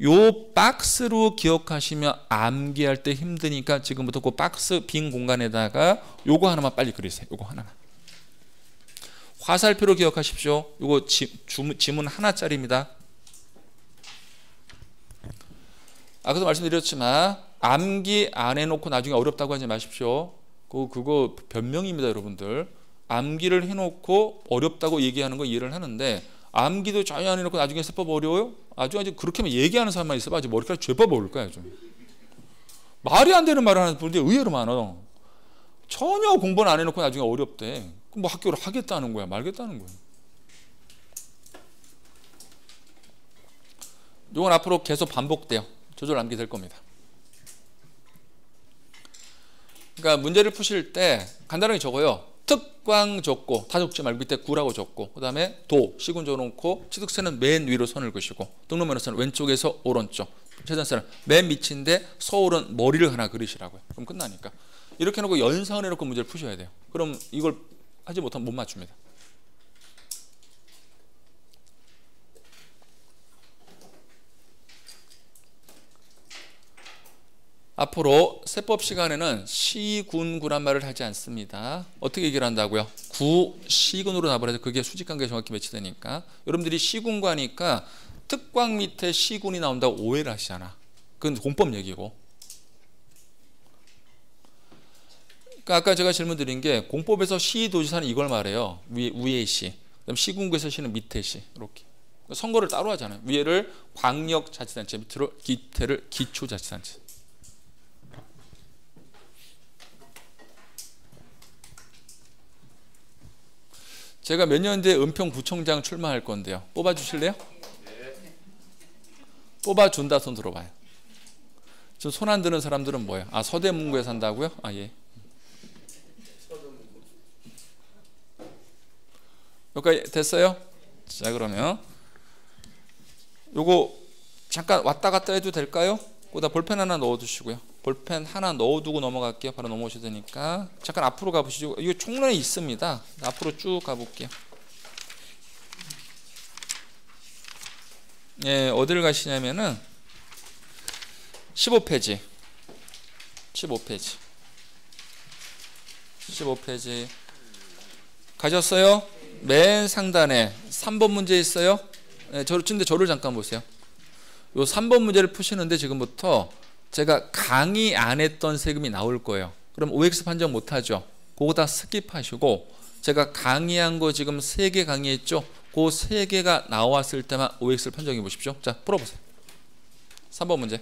[SPEAKER 1] 요 박스로 기억하시면 암기할 때 힘드니까 지금부터 그 박스 빈 공간에다가 요거 하나만 빨리 그리세요. 요거 하나만. 화살표로 기억하십시오. 요거 지문 하나짜리입니다. 아까도 말씀드렸지만 암기 안 해놓고 나중에 어렵다고 하지 마십시오. 그거 변명입니다, 여러분들. 암기를 해놓고 어렵다고 얘기하는 거 이해를 하는데 암기도 전혀 안 해놓고 나중에 세법 어려워요? 아주 그렇게 하면 얘기하는 사람만 있어봐. 아주 머리카락 죄법 어울 거야. 좀 말이 안 되는 말을 하는 분들이 의외로 많아. 전혀 공부는 안 해놓고 나중에 어렵대. 그럼 뭐 학교를 하겠다는 거야, 말겠다는 거야. 이건 앞으로 계속 반복돼요. 조절 암기 될 겁니다. 그러니까 문제를 푸실 때 간단하게 적어요. 특광 적고, 다 적지 말고 밑에 구라고 적고, 그 다음에 도, 시군 적어놓고, 취득세는 맨 위로 선을 그시고, 등록면허세는 왼쪽에서 오른쪽, 재산세는 맨 밑인데 서울은 머리를 하나 그리시라고요. 그럼 끝나니까. 이렇게 해놓고 연상을 해놓고 문제를 푸셔야 돼요. 그럼 이걸 하지 못하면 못 맞춥니다. 앞으로 세법 시간에는 시군구란 말을 하지 않습니다. 어떻게 얘기를 한다고요? 구, 시군으로 나버려서 그게 수직관계에 정확히 매치되니까. 여러분들이 시군과니까 특광 밑에 시군이 나온다고 오해를 하시잖아. 그건 공법 얘기고. 그러니까 아까 제가 질문 드린 게 공법에서 시도지사는 이걸 말해요. 위에 시. 그다음 시군구에서 시는 밑에 시. 이렇게. 선거를 따로 하잖아요. 위에를 광역자치단체, 밑에를 기초자치단체. 제가 몇 년 뒤에 은평구청장 출마할 건데요. 뽑아주실래요? 뽑아준다 손 들어봐요. 지금 손 안 드는 사람들은 뭐예요? 아, 서대문구에 산다고요? 아, 예. 여기까지 됐어요? 자, 그러면 요거 잠깐 왔다 갔다 해도 될까요? 거기다 볼펜 하나 넣어두시고요. 볼펜 하나 넣어두고 넘어갈게요. 바로 넘어오셔야 되니까. 잠깐 앞으로 가보시죠. 이거 총론에 있습니다. 앞으로 쭉 가볼게요. 예, 어디를 가시냐면은 15페이지. 15페이지. 15페이지. 가셨어요? 맨 상단에 3번 문제 있어요. 예, 근데 저를 잠깐 보세요. 요 3번 문제를 푸시는데 지금부터 제가 강의 안 했던 세금이 나올 거예요. 그럼 OX 판정 못 하죠. 그거 다 스킵하시고 제가 강의한 거 지금 3개 강의했죠. 그 3개가 나왔을 때만 OX를 판정해 보십시오. 자, 풀어보세요. 3번 문제.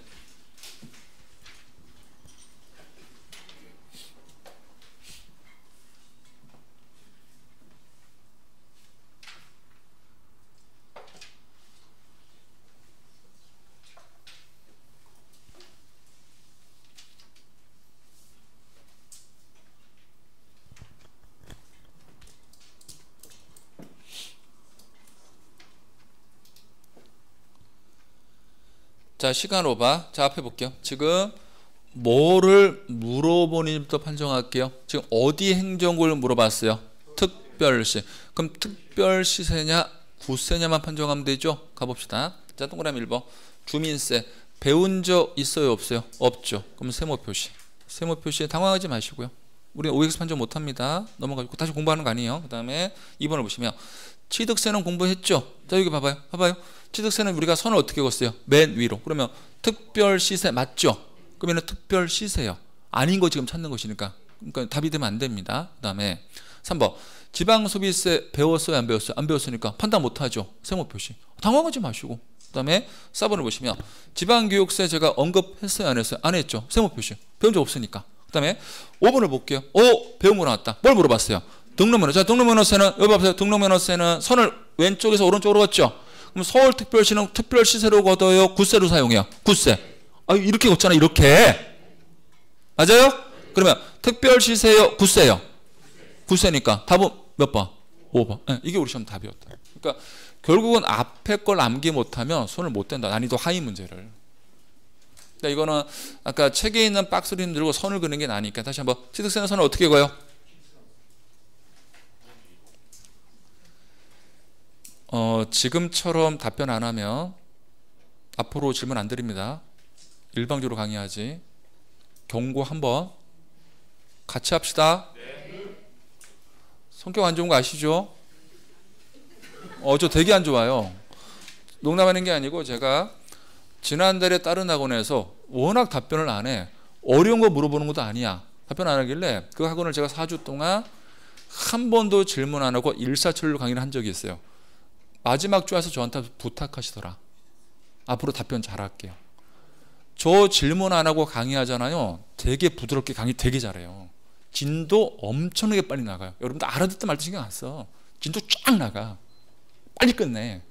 [SPEAKER 1] 자, 시간 오버. 자, 앞에 볼게요. 지금 뭐를 물어보니부터 판정할게요. 지금 어디 행정구를 물어봤어요? 특별시. 그럼 특별시세냐 구세냐만 판정하면 되죠? 가봅시다. 자, 동그라미 1번. 주민세. 배운 적 있어요? 없어요? 없죠. 그럼 세모표시. 세모표시에 당황하지 마시고요. 우리는 OX 판정 못합니다. 넘어가고 다시 공부하는 거 아니에요. 그 다음에 2번을 보시면 취득세는 공부했죠? 자, 여기 봐봐요. 봐봐요. 취득세는 우리가 선을 어떻게 걷어요? 맨 위로. 그러면 특별시세 맞죠? 그러면 특별시세요. 아닌 거 지금 찾는 것이니까. 그러니까 답이 되면 안 됩니다. 그 다음에 3번. 지방소비세 배웠어요? 안 배웠어요? 안 배웠으니까 판단 못하죠. 세모표시. 당황하지 마시고. 그 다음에 4번을 보시면 지방교육세 제가 언급했어요? 안 했어요? 안 했죠. 세모표시. 배운 적 없으니까. 그 다음에 5번을 볼게요. 배운 거 나왔다. 뭘 물어봤어요? 등록면허. 자, 등록면허세는 여기 봐보세요. 등록면허세는 선을 왼쪽에서 오른쪽으로 걷죠. 그럼 서울특별시는 특별시세로 걷어요? 구세로 사용해요? 구세. 아, 이렇게 걷잖아. 이렇게. 맞아요? 그러면 특별시세요? 구세요? 구세니까 답은 몇 번? 5번. 네, 이게 우리 시험 답이었다. 그러니까 결국은 앞에 걸 암기 못하면 손을 못 댄다. 난이도 하위 문제를. 그러니까 이거는 아까 책에 있는 박스를 힘들고 선을 그는 게 나니까 다시 한번 취득세는 선을 어떻게 그어요? 지금처럼 답변 안 하면 앞으로 질문 안 드립니다. 일방적으로 강의하지. 경고 한번 같이 합시다. 성격 안 좋은 거 아시죠? 저 되게 안 좋아요. 농담하는 게 아니고 제가 지난달에 다른 학원에서 워낙 답변을 안 해. 어려운 거 물어보는 것도 아니야. 답변 안 하길래 그 학원을 제가 4주 동안 한 번도 질문 안 하고 일사천리로 강의를 한 적이 있어요. 마지막 주 와서 저한테 부탁하시더라. 앞으로 답변 잘할게요. 저 질문 안 하고 강의하잖아요. 되게 부드럽게 강의 되게 잘해요. 진도 엄청나게 빨리 나가요. 여러분들 알아듣든 말든 신경 안 써. 진도 쫙 나가. 빨리 끝내.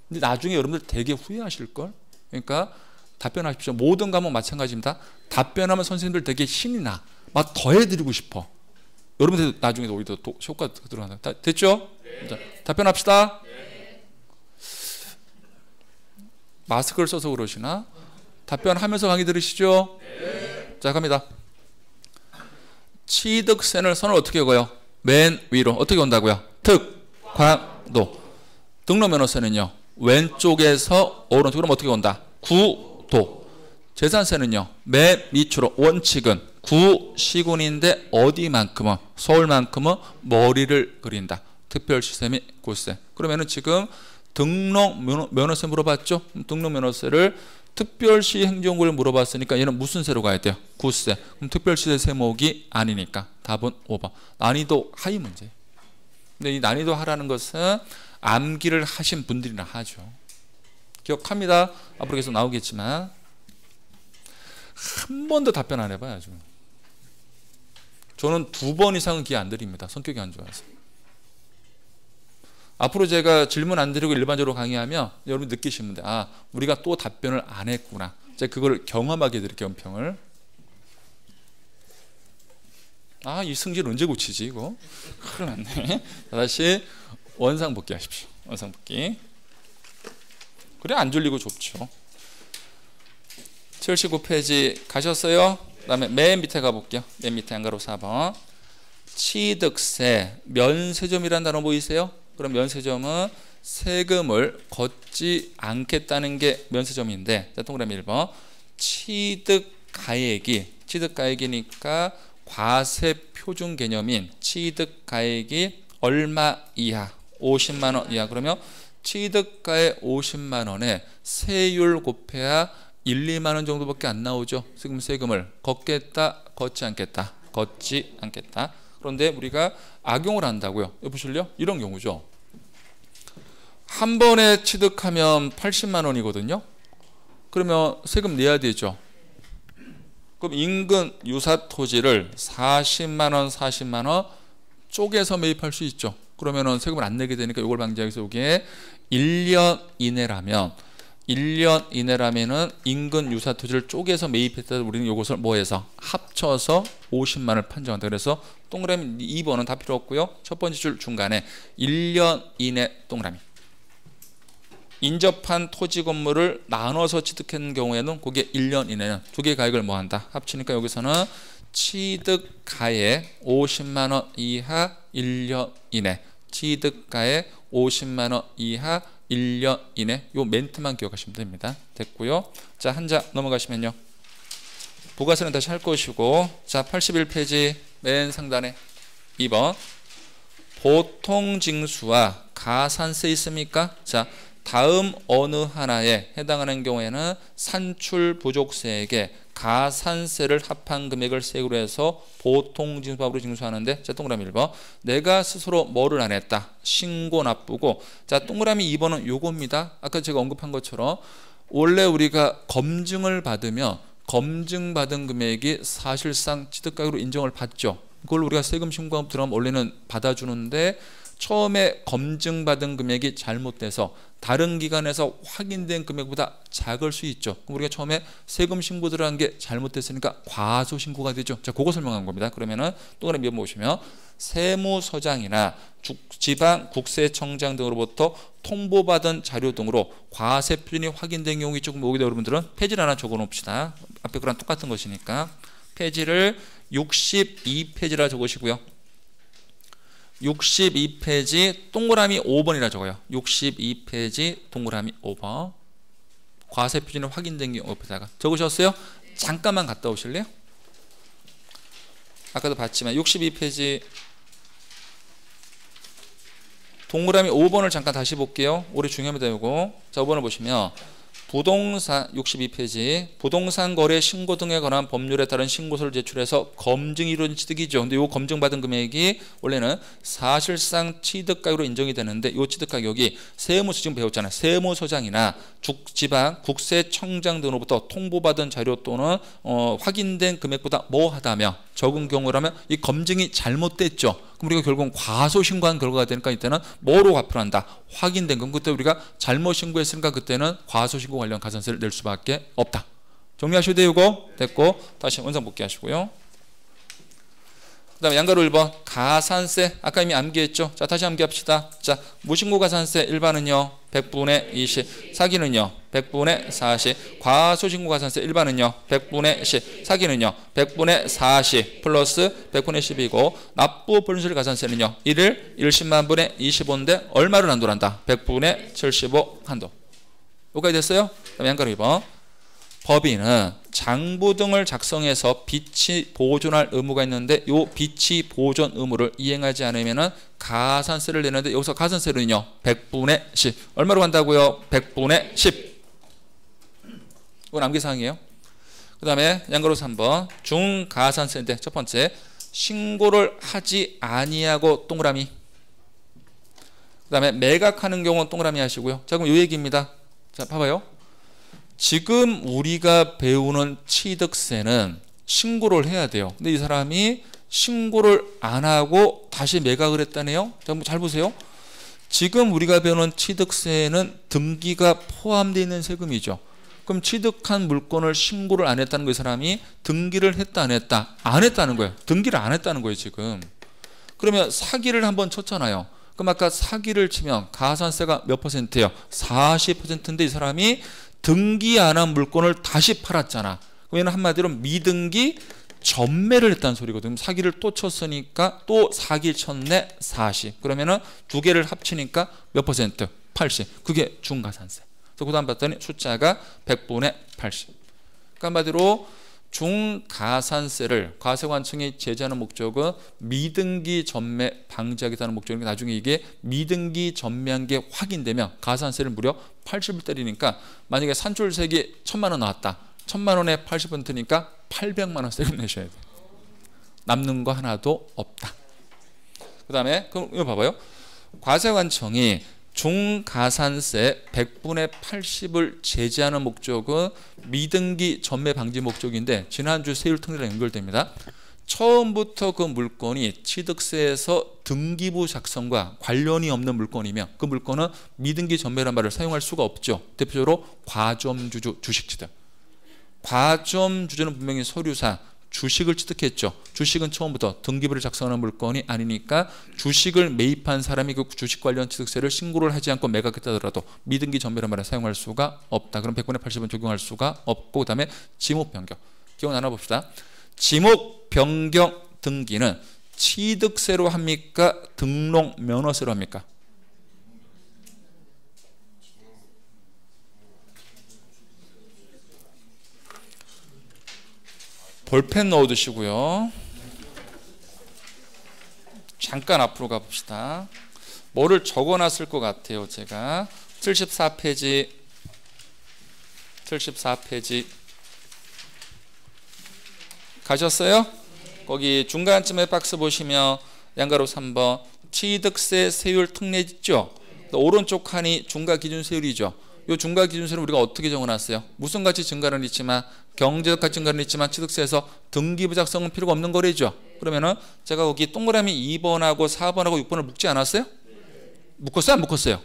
[SPEAKER 1] 근데 나중에 여러분들 되게 후회하실걸? 그러니까 답변하십시오. 모든 과목 마찬가지입니다. 답변하면 선생님들 되게 신이 나. 막 더해드리고 싶어. 여러분들 나중에 오히려 효과 들어간다. 됐죠? 네. 자, 답변합시다. 네. 마스크를 써서 그러시나? 답변하면서 강의 들으시죠? 네. 자, 갑니다. 취득세는 선을 어떻게 그어요? 맨 위로. 어떻게 온다고요? 특, 광, 도. 등록면허세는요? 왼쪽에서 오른쪽으로 어떻게 온다? 구, 도. 재산세는요? 맨 밑으로. 원칙은 구시군인데 어디만큼은? 서울만큼은 머리를 그린다. 특별시세 및 구세. 그러면은 지금 등록면허세 물어봤죠? 등록면허세를 특별시 행정구를 물어봤으니까 얘는 무슨 세로 가야 돼요? 구세. 그럼 특별시세 세목이 아니니까 답은 5번. 난이도 하위 문제. 근데 이 난이도 하라는 것은 암기를 하신 분들이나 하죠. 기억합니다. 앞으로 계속 나오겠지만 한 번도 답변 안 해봐야죠. 저는 2번 이상은 기회 안 드립니다. 성격이 안 좋아서. 앞으로 제가 질문 안 드리고 일반적으로 강의하면 여러분 느끼시면 돼. 아, 우리가 또 답변을 안 했구나. 제가 그걸 경험하게 드릴게요. 연평을. 아, 이 승질 언제 고치지 이거? 큰일 났네. 다시 원상 복귀하십시오. 원상 복귀. 그래 안 졸리고 좋죠. 79페이지 가셨어요? 그 다음에 맨 밑에 가볼게요. 맨 밑에 한가로 4번. 취득세, 면세점이라는 단어 보이세요? 그럼 면세점은 세금을 걷지 않겠다는 게 면세점인데, 자, 동그라미 1번. 취득가액이니까 과세 표준 개념인 취득가액이 얼마 이하? 50만 원 이하. 그러면 취득가액 50만 원에 세율 곱해야 1, 2만 원 정도밖에 안 나오죠. 지금 세금을 걷겠다, 걷지 않겠다, 걷지 않겠다. 그런데 우리가 악용을 한다고요. 보실래요? 이런 경우죠. 한 번에 취득하면 80만 원이거든요. 그러면 세금 내야 되죠. 그럼 인근 유사 토지를 40만 원, 40만 원 쪼개서 매입할 수 있죠. 그러면은 세금을 안 내게 되니까 이걸 방지하기 위해서 이게 1년 이내라면은 인근 유사 토지를 쪼개서 매입했다. 우리는 이것을 뭐해서 합쳐서 50만 원을 판정한다. 그래서 동그라미 2번은 다 필요 없고요. 첫 번째 줄 중간에 1년 이내 동그라미. 인접한 토지 건물을 나눠서 취득한 경우에는 그게 1년 이내는 두 개 가액을 뭐 한다? 합치니까 여기서는 취득가액 50만 원 이하 1년 이내. 취득가액 50만 원 이하 1년 이내. 요 멘트만 기억하시면 됩니다. 됐고요. 자, 한자 넘어가시면요. 부가세는 다시 할 것이고, 자, 81페이지 맨 상단에 2번. 보통징수와 가산세 있습니까? 자, 다음 어느 하나에 해당하는 경우에는 산출부족세에게 가산세를 합한 금액을 세금으로 해서 보통징수법으로 징수하는데, 자, 동그라미 1번. 내가 스스로 뭐를 안 했다? 신고 납부고. 자, 동그라미 2번은 요겁니다. 아까 제가 언급한 것처럼 원래 우리가 검증을 받으면 검증받은 금액이 사실상 취득가액으로 인정을 받죠. 그걸 우리가 세금 신고하고 들어가면 원래는 받아주는데, 처음에 검증받은 금액이 잘못돼서 다른 기관에서 확인된 금액보다 작을 수 있죠. 그럼 우리가 처음에 세금 신고 들어간 게 잘못됐으니까 과소 신고가 되죠. 자, 그거 설명한 겁니다. 그러면은 동그라미 보시면 세무서장이나 지방국세청장 등으로부터 통보받은 자료 등으로 과세 표준이 확인된 경우 있죠. 그럼 여기다 여러분들은 페이지를 하나 적어 놓읍시다. 앞에 거랑 똑같은 것이니까 페이지를 62페이지라 적으시고요. 62페이지 동그라미 5번이라 적어요. 62페이지 동그라미 5번. 과세 표준이 확인된 경우 옆에다가 적으셨어요? 잠깐만 갔다 오실래요? 아까도 봤지만 62페이지 동그라미 5번을 잠깐 다시 볼게요. 우리 중요합니다. 이거. 자, 5번을 보시면 부동산 62페이지 부동산 거래 신고 등에 관한 법률에 따른 신고서를 제출해서 검증이 이루어진 취득이죠. 근데 이 검증받은 금액이 원래는 사실상 취득가격으로 인정이 되는데 이 취득가격이 세무서 지금 배웠잖아요. 세무서장이나 지방 국세청장 등으로부터 통보받은 자료 또는 확인된 금액보다 뭐하다며 적은 경우라면 이 검증이 잘못됐죠. 그럼 우리가 결국은 과소신고한 결과가 되니까 이때는 뭐로 갚으란다? 확인된 건 그때 우리가 잘못 신고했으니까 그때는 과소신고 관련 가산세를 낼 수밖에 없다. 정리하셔도 되고 됐고 다시 원상 복귀하시고요. 그 다음에 양가로 1번 가산세 아까 이미 암기했죠. 자 다시 암기합시다. 자 무신고 가산세 일반은요 100분의 20 사기는요 100분의 40 과소신고 가산세 일반은요 100분의 10 사기는요 100분의 40 플러스 100분의 10이고 납부 분실 가산세는요 1일 10만 분의 25인데 얼마를 한도한다? 100분의 75 한도. 여기까지 됐어요? 그다음에 양가로 2번 법인은 장부 등을 작성해서 비치 보존할 의무가 있는데 이 비치 보존 의무를 이행하지 않으면 가산세를 내는데 여기서 가산세는요 100분의 10 얼마로 간다고요? 100분의 10 이건 암기사항이에요. 그 다음에 양가로 3번 중가산세인데 첫 번째 신고를 하지 아니하고 동그라미 그 다음에 매각하는 경우는 동그라미 하시고요. 자 그럼 이 얘기입니다. 자 봐봐요. 지금 우리가 배우는 취득세는 신고를 해야 돼요. 근데 이 사람이 신고를 안 하고 다시 매각을 했다네요. 자, 잘 보세요. 지금 우리가 배우는 취득세는 등기가 포함되어 있는 세금이죠. 그럼 취득한 물건을 신고를 안 했다는 거 이 사람이 등기를 했다 안 했다? 안 했다는 거예요. 등기를 안 했다는 거예요 지금. 그러면 사기를 한번 쳤잖아요. 그럼 아까 사기를 치면 가산세가 몇 %예요? 40%인데 이 사람이 등기 안 한 물건을 다시 팔았잖아. 그러면 한마디로 미등기 전매를 했다는 소리거든요. 사기를 또 쳤으니까 또 사기를 쳤네 40. 그러면은 두 개를 합치니까 몇 %? 80. 그게 중가산세. 그래서 그 다음 봤더니 숫자가 100분의 80. 그러니까 한마디로 중가산세를 과세관청이 제재하는 목적은 미등기 전매 방지하겠다는 목적이니까 나중에 이게 미등기 전매한 게 확인되면 가산세를 무려 80을 때리니까 만약에 산출세액이 1000만 원 나왔다. 1000만 원에 80%니까 800만 원 세금 내셔야 돼요. 남는 거 하나도 없다. 그 다음에 그럼 이거 봐봐요. 과세관청이 중가산세 100분의 80을 제재하는 목적은 미등기 전매 방지 목적인데 지난주 세율 통계랑 연결됩니다. 처음부터 그 물건이 취득세에서 등기부 작성과 관련이 없는 물건이면 그 물건은 미등기 전매란 말을 사용할 수가 없죠. 대표적으로 과점주주 주식취득. 과점주주는 분명히 서류상 주식을 취득했죠. 주식은 처음부터 등기부를 작성하는 물건이 아니니까 주식을 매입한 사람이 그 주식 관련 취득세를 신고를 하지 않고 매각했다 하더라도 미등기 전매란 말을 사용할 수가 없다. 그럼 100분의 80은 적용할 수가 없고 그 다음에 지목 변경. 기억 나눠봅시다. 지목 변경 등기는 취득세로 합니까? 등록 면허세로 합니까? 볼펜 넣어두시고요. 잠깐 앞으로 가봅시다. 뭐를 적어놨을 것 같아요. 제가 74페이지 가셨어요? 거기 중간쯤에 박스 보시면 양가로 3번 취득세 세율 특례 있죠? 오른쪽 칸이 중과기준세율이죠. 이 중과기준세율은 우리가 어떻게 적어놨어요? 무슨 가치 증가는 있지만 경제적 가치 증가는 있지만 취득세에서 등기부 작성은 필요가 없는 거래죠. 그러면은 제가 거기 동그라미 2번하고 4번하고 6번을 묶지 않았어요? 묶었어요? 안 묶었어요?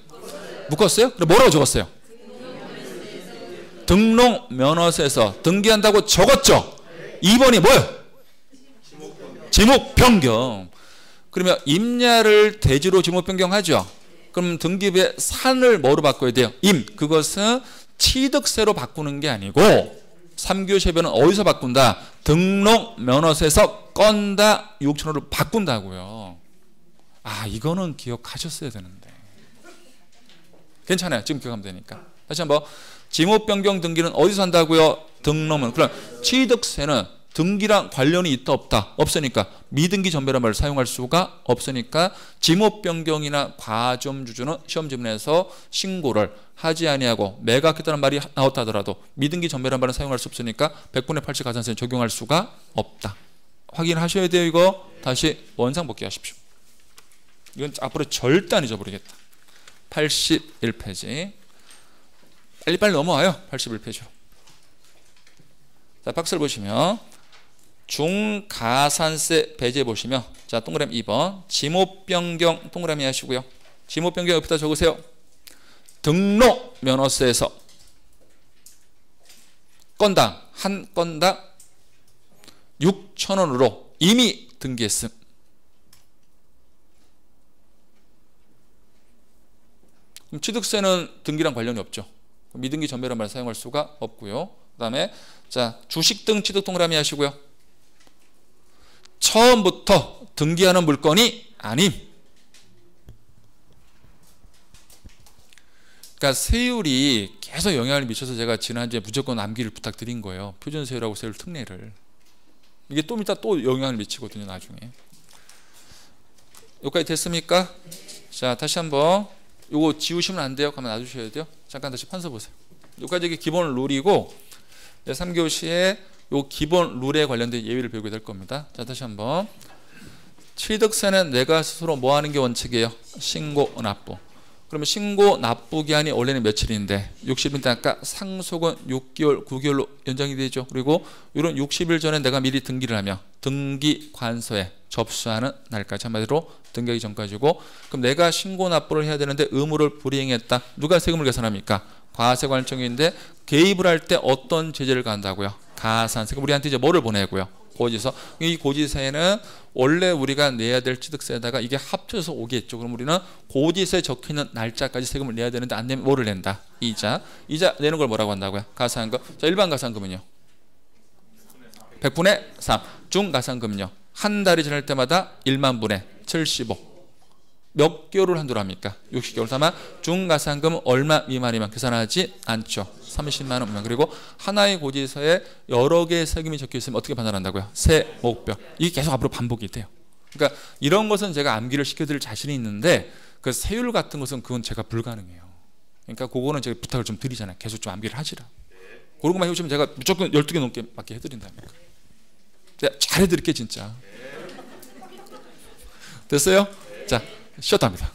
[SPEAKER 1] 묶었어요? 그럼 뭐라고 적었어요? 등록 면허세에서 등기한다고 적었죠? 2번이 뭐예요? 지목 변경. 그러면 임야를 대지로 지목 변경하죠. 그럼 등기부에 산을 뭐로 바꿔야 돼요? 임. 그것은 취득세로 바꾸는 게 아니고 3교시배는 어디서 바꾼다? 등록 면허세에서 건다 6,000원으로 바꾼다고요. 아 이거는 기억하셨어야 되는데. 괜찮아요. 지금 기억하면 되니까. 다시 한번 지목 변경 등기는 어디서 한다고요? 등록문. 그럼 취득세는 등기랑 관련이 있다 없다? 없으니까 미등기 전배란 말을 사용할 수가 없으니까 지목 변경이나 과점 주주는 시험 지문에서 신고를 하지 아니하고 매각했다는 말이 나왔다 하더라도 미등기 전배란 말은 사용할 수 없으니까 100분의 80 가산세 적용할 수가 없다. 확인하셔야 돼요. 이거 다시 원상 복귀하십시오. 이건 앞으로 절대 안 잊어버리겠다. 81페이지 빨리빨리 넘어와요. 81페이지로. 자, 박스를 보시면 중가산세 배제 보시면 자 동그라미 2번 지목 변경 동그라미 하시고요. 지목 변경 옆에다 적으세요. 등록 면허세에서 건당 한 건당 6,000원으로 이미 등기했음. 그럼 취득세는 등기랑 관련이 없죠. 미등기 전배란 말 사용할 수가 없고요. 그 다음에 자 주식 등 취득 동그라미 하시고요. 처음부터 등기하는 물건이 아님. 그러니까 세율이 계속 영향을 미쳐서 제가 지난주에 무조건 암기를 부탁드린 거예요. 표준세율하고 세율 특례를. 이게 좀 이따 또 영향을 미치거든요. 나중에. 여기까지 됐습니까? 자 다시 한번 요거 지우시면 안 돼요. 가만 놔두셔야 돼요. 잠깐 다시 판서 보세요. 여기까지 이게 기본 룰이고 3교시에 요 기본 룰에 관련된 예외를 배우게 될 겁니다. 자 다시 한번 취득세는 내가 스스로 뭐 하는 게 원칙이에요? 신고 납부. 그러면 신고 납부 기한이 원래는 며칠인데 60일인데 아까 상속은 6개월 9개월로 연장이 되죠. 그리고 이런 60일 전에 내가 미리 등기를 하면 등기 관서에 접수하는 날까지 한마디로 등기하기 전까지고 그럼 내가 신고 납부를 해야 되는데 의무를 불이행했다. 누가 세금을 계산합니까? 과세관청인데 개입을 할 때 어떤 제재를 가한다고요? 가산세. 우리한테 이제 뭐를 보내고요? 고지서. 이 고지서에는 원래 우리가 내야 될 취득세에다가 이게 합쳐서 오겠죠. 그럼 우리는 고지서에 적혀있는 날짜까지 세금을 내야 되는데 안 내면 뭐를 낸다? 이자. 이자 내는 걸 뭐라고 한다고요? 가산금. 자 일반 가산금은요? 100분의 3. 중가산금은요? 한 달이 지날 때마다 1만 분의 75. 몇 개월을 한도로 합니까? 60개월. 다만 중가산금은 얼마 미만이면 계산하지 않죠. 30만 원 미만. 그리고 하나의 고지서에 여러 개의 세금이 적혀 있으면 어떻게 판단한다고요? 세, 목표. 이게 계속 앞으로 반복이 돼요. 그러니까 이런 것은 제가 암기를 시켜드릴 자신이 있는데 그 세율 같은 것은 그건 제가 불가능해요. 그러니까 그거는 제가 부탁을 좀 드리잖아요. 계속 좀 암기를 하시라. 그런 것만 해오시면 제가 무조건 12개 넘게 맞게 해드린다니까. 제가 잘해드릴게 진짜. 됐어요? 자 쉬었답니다.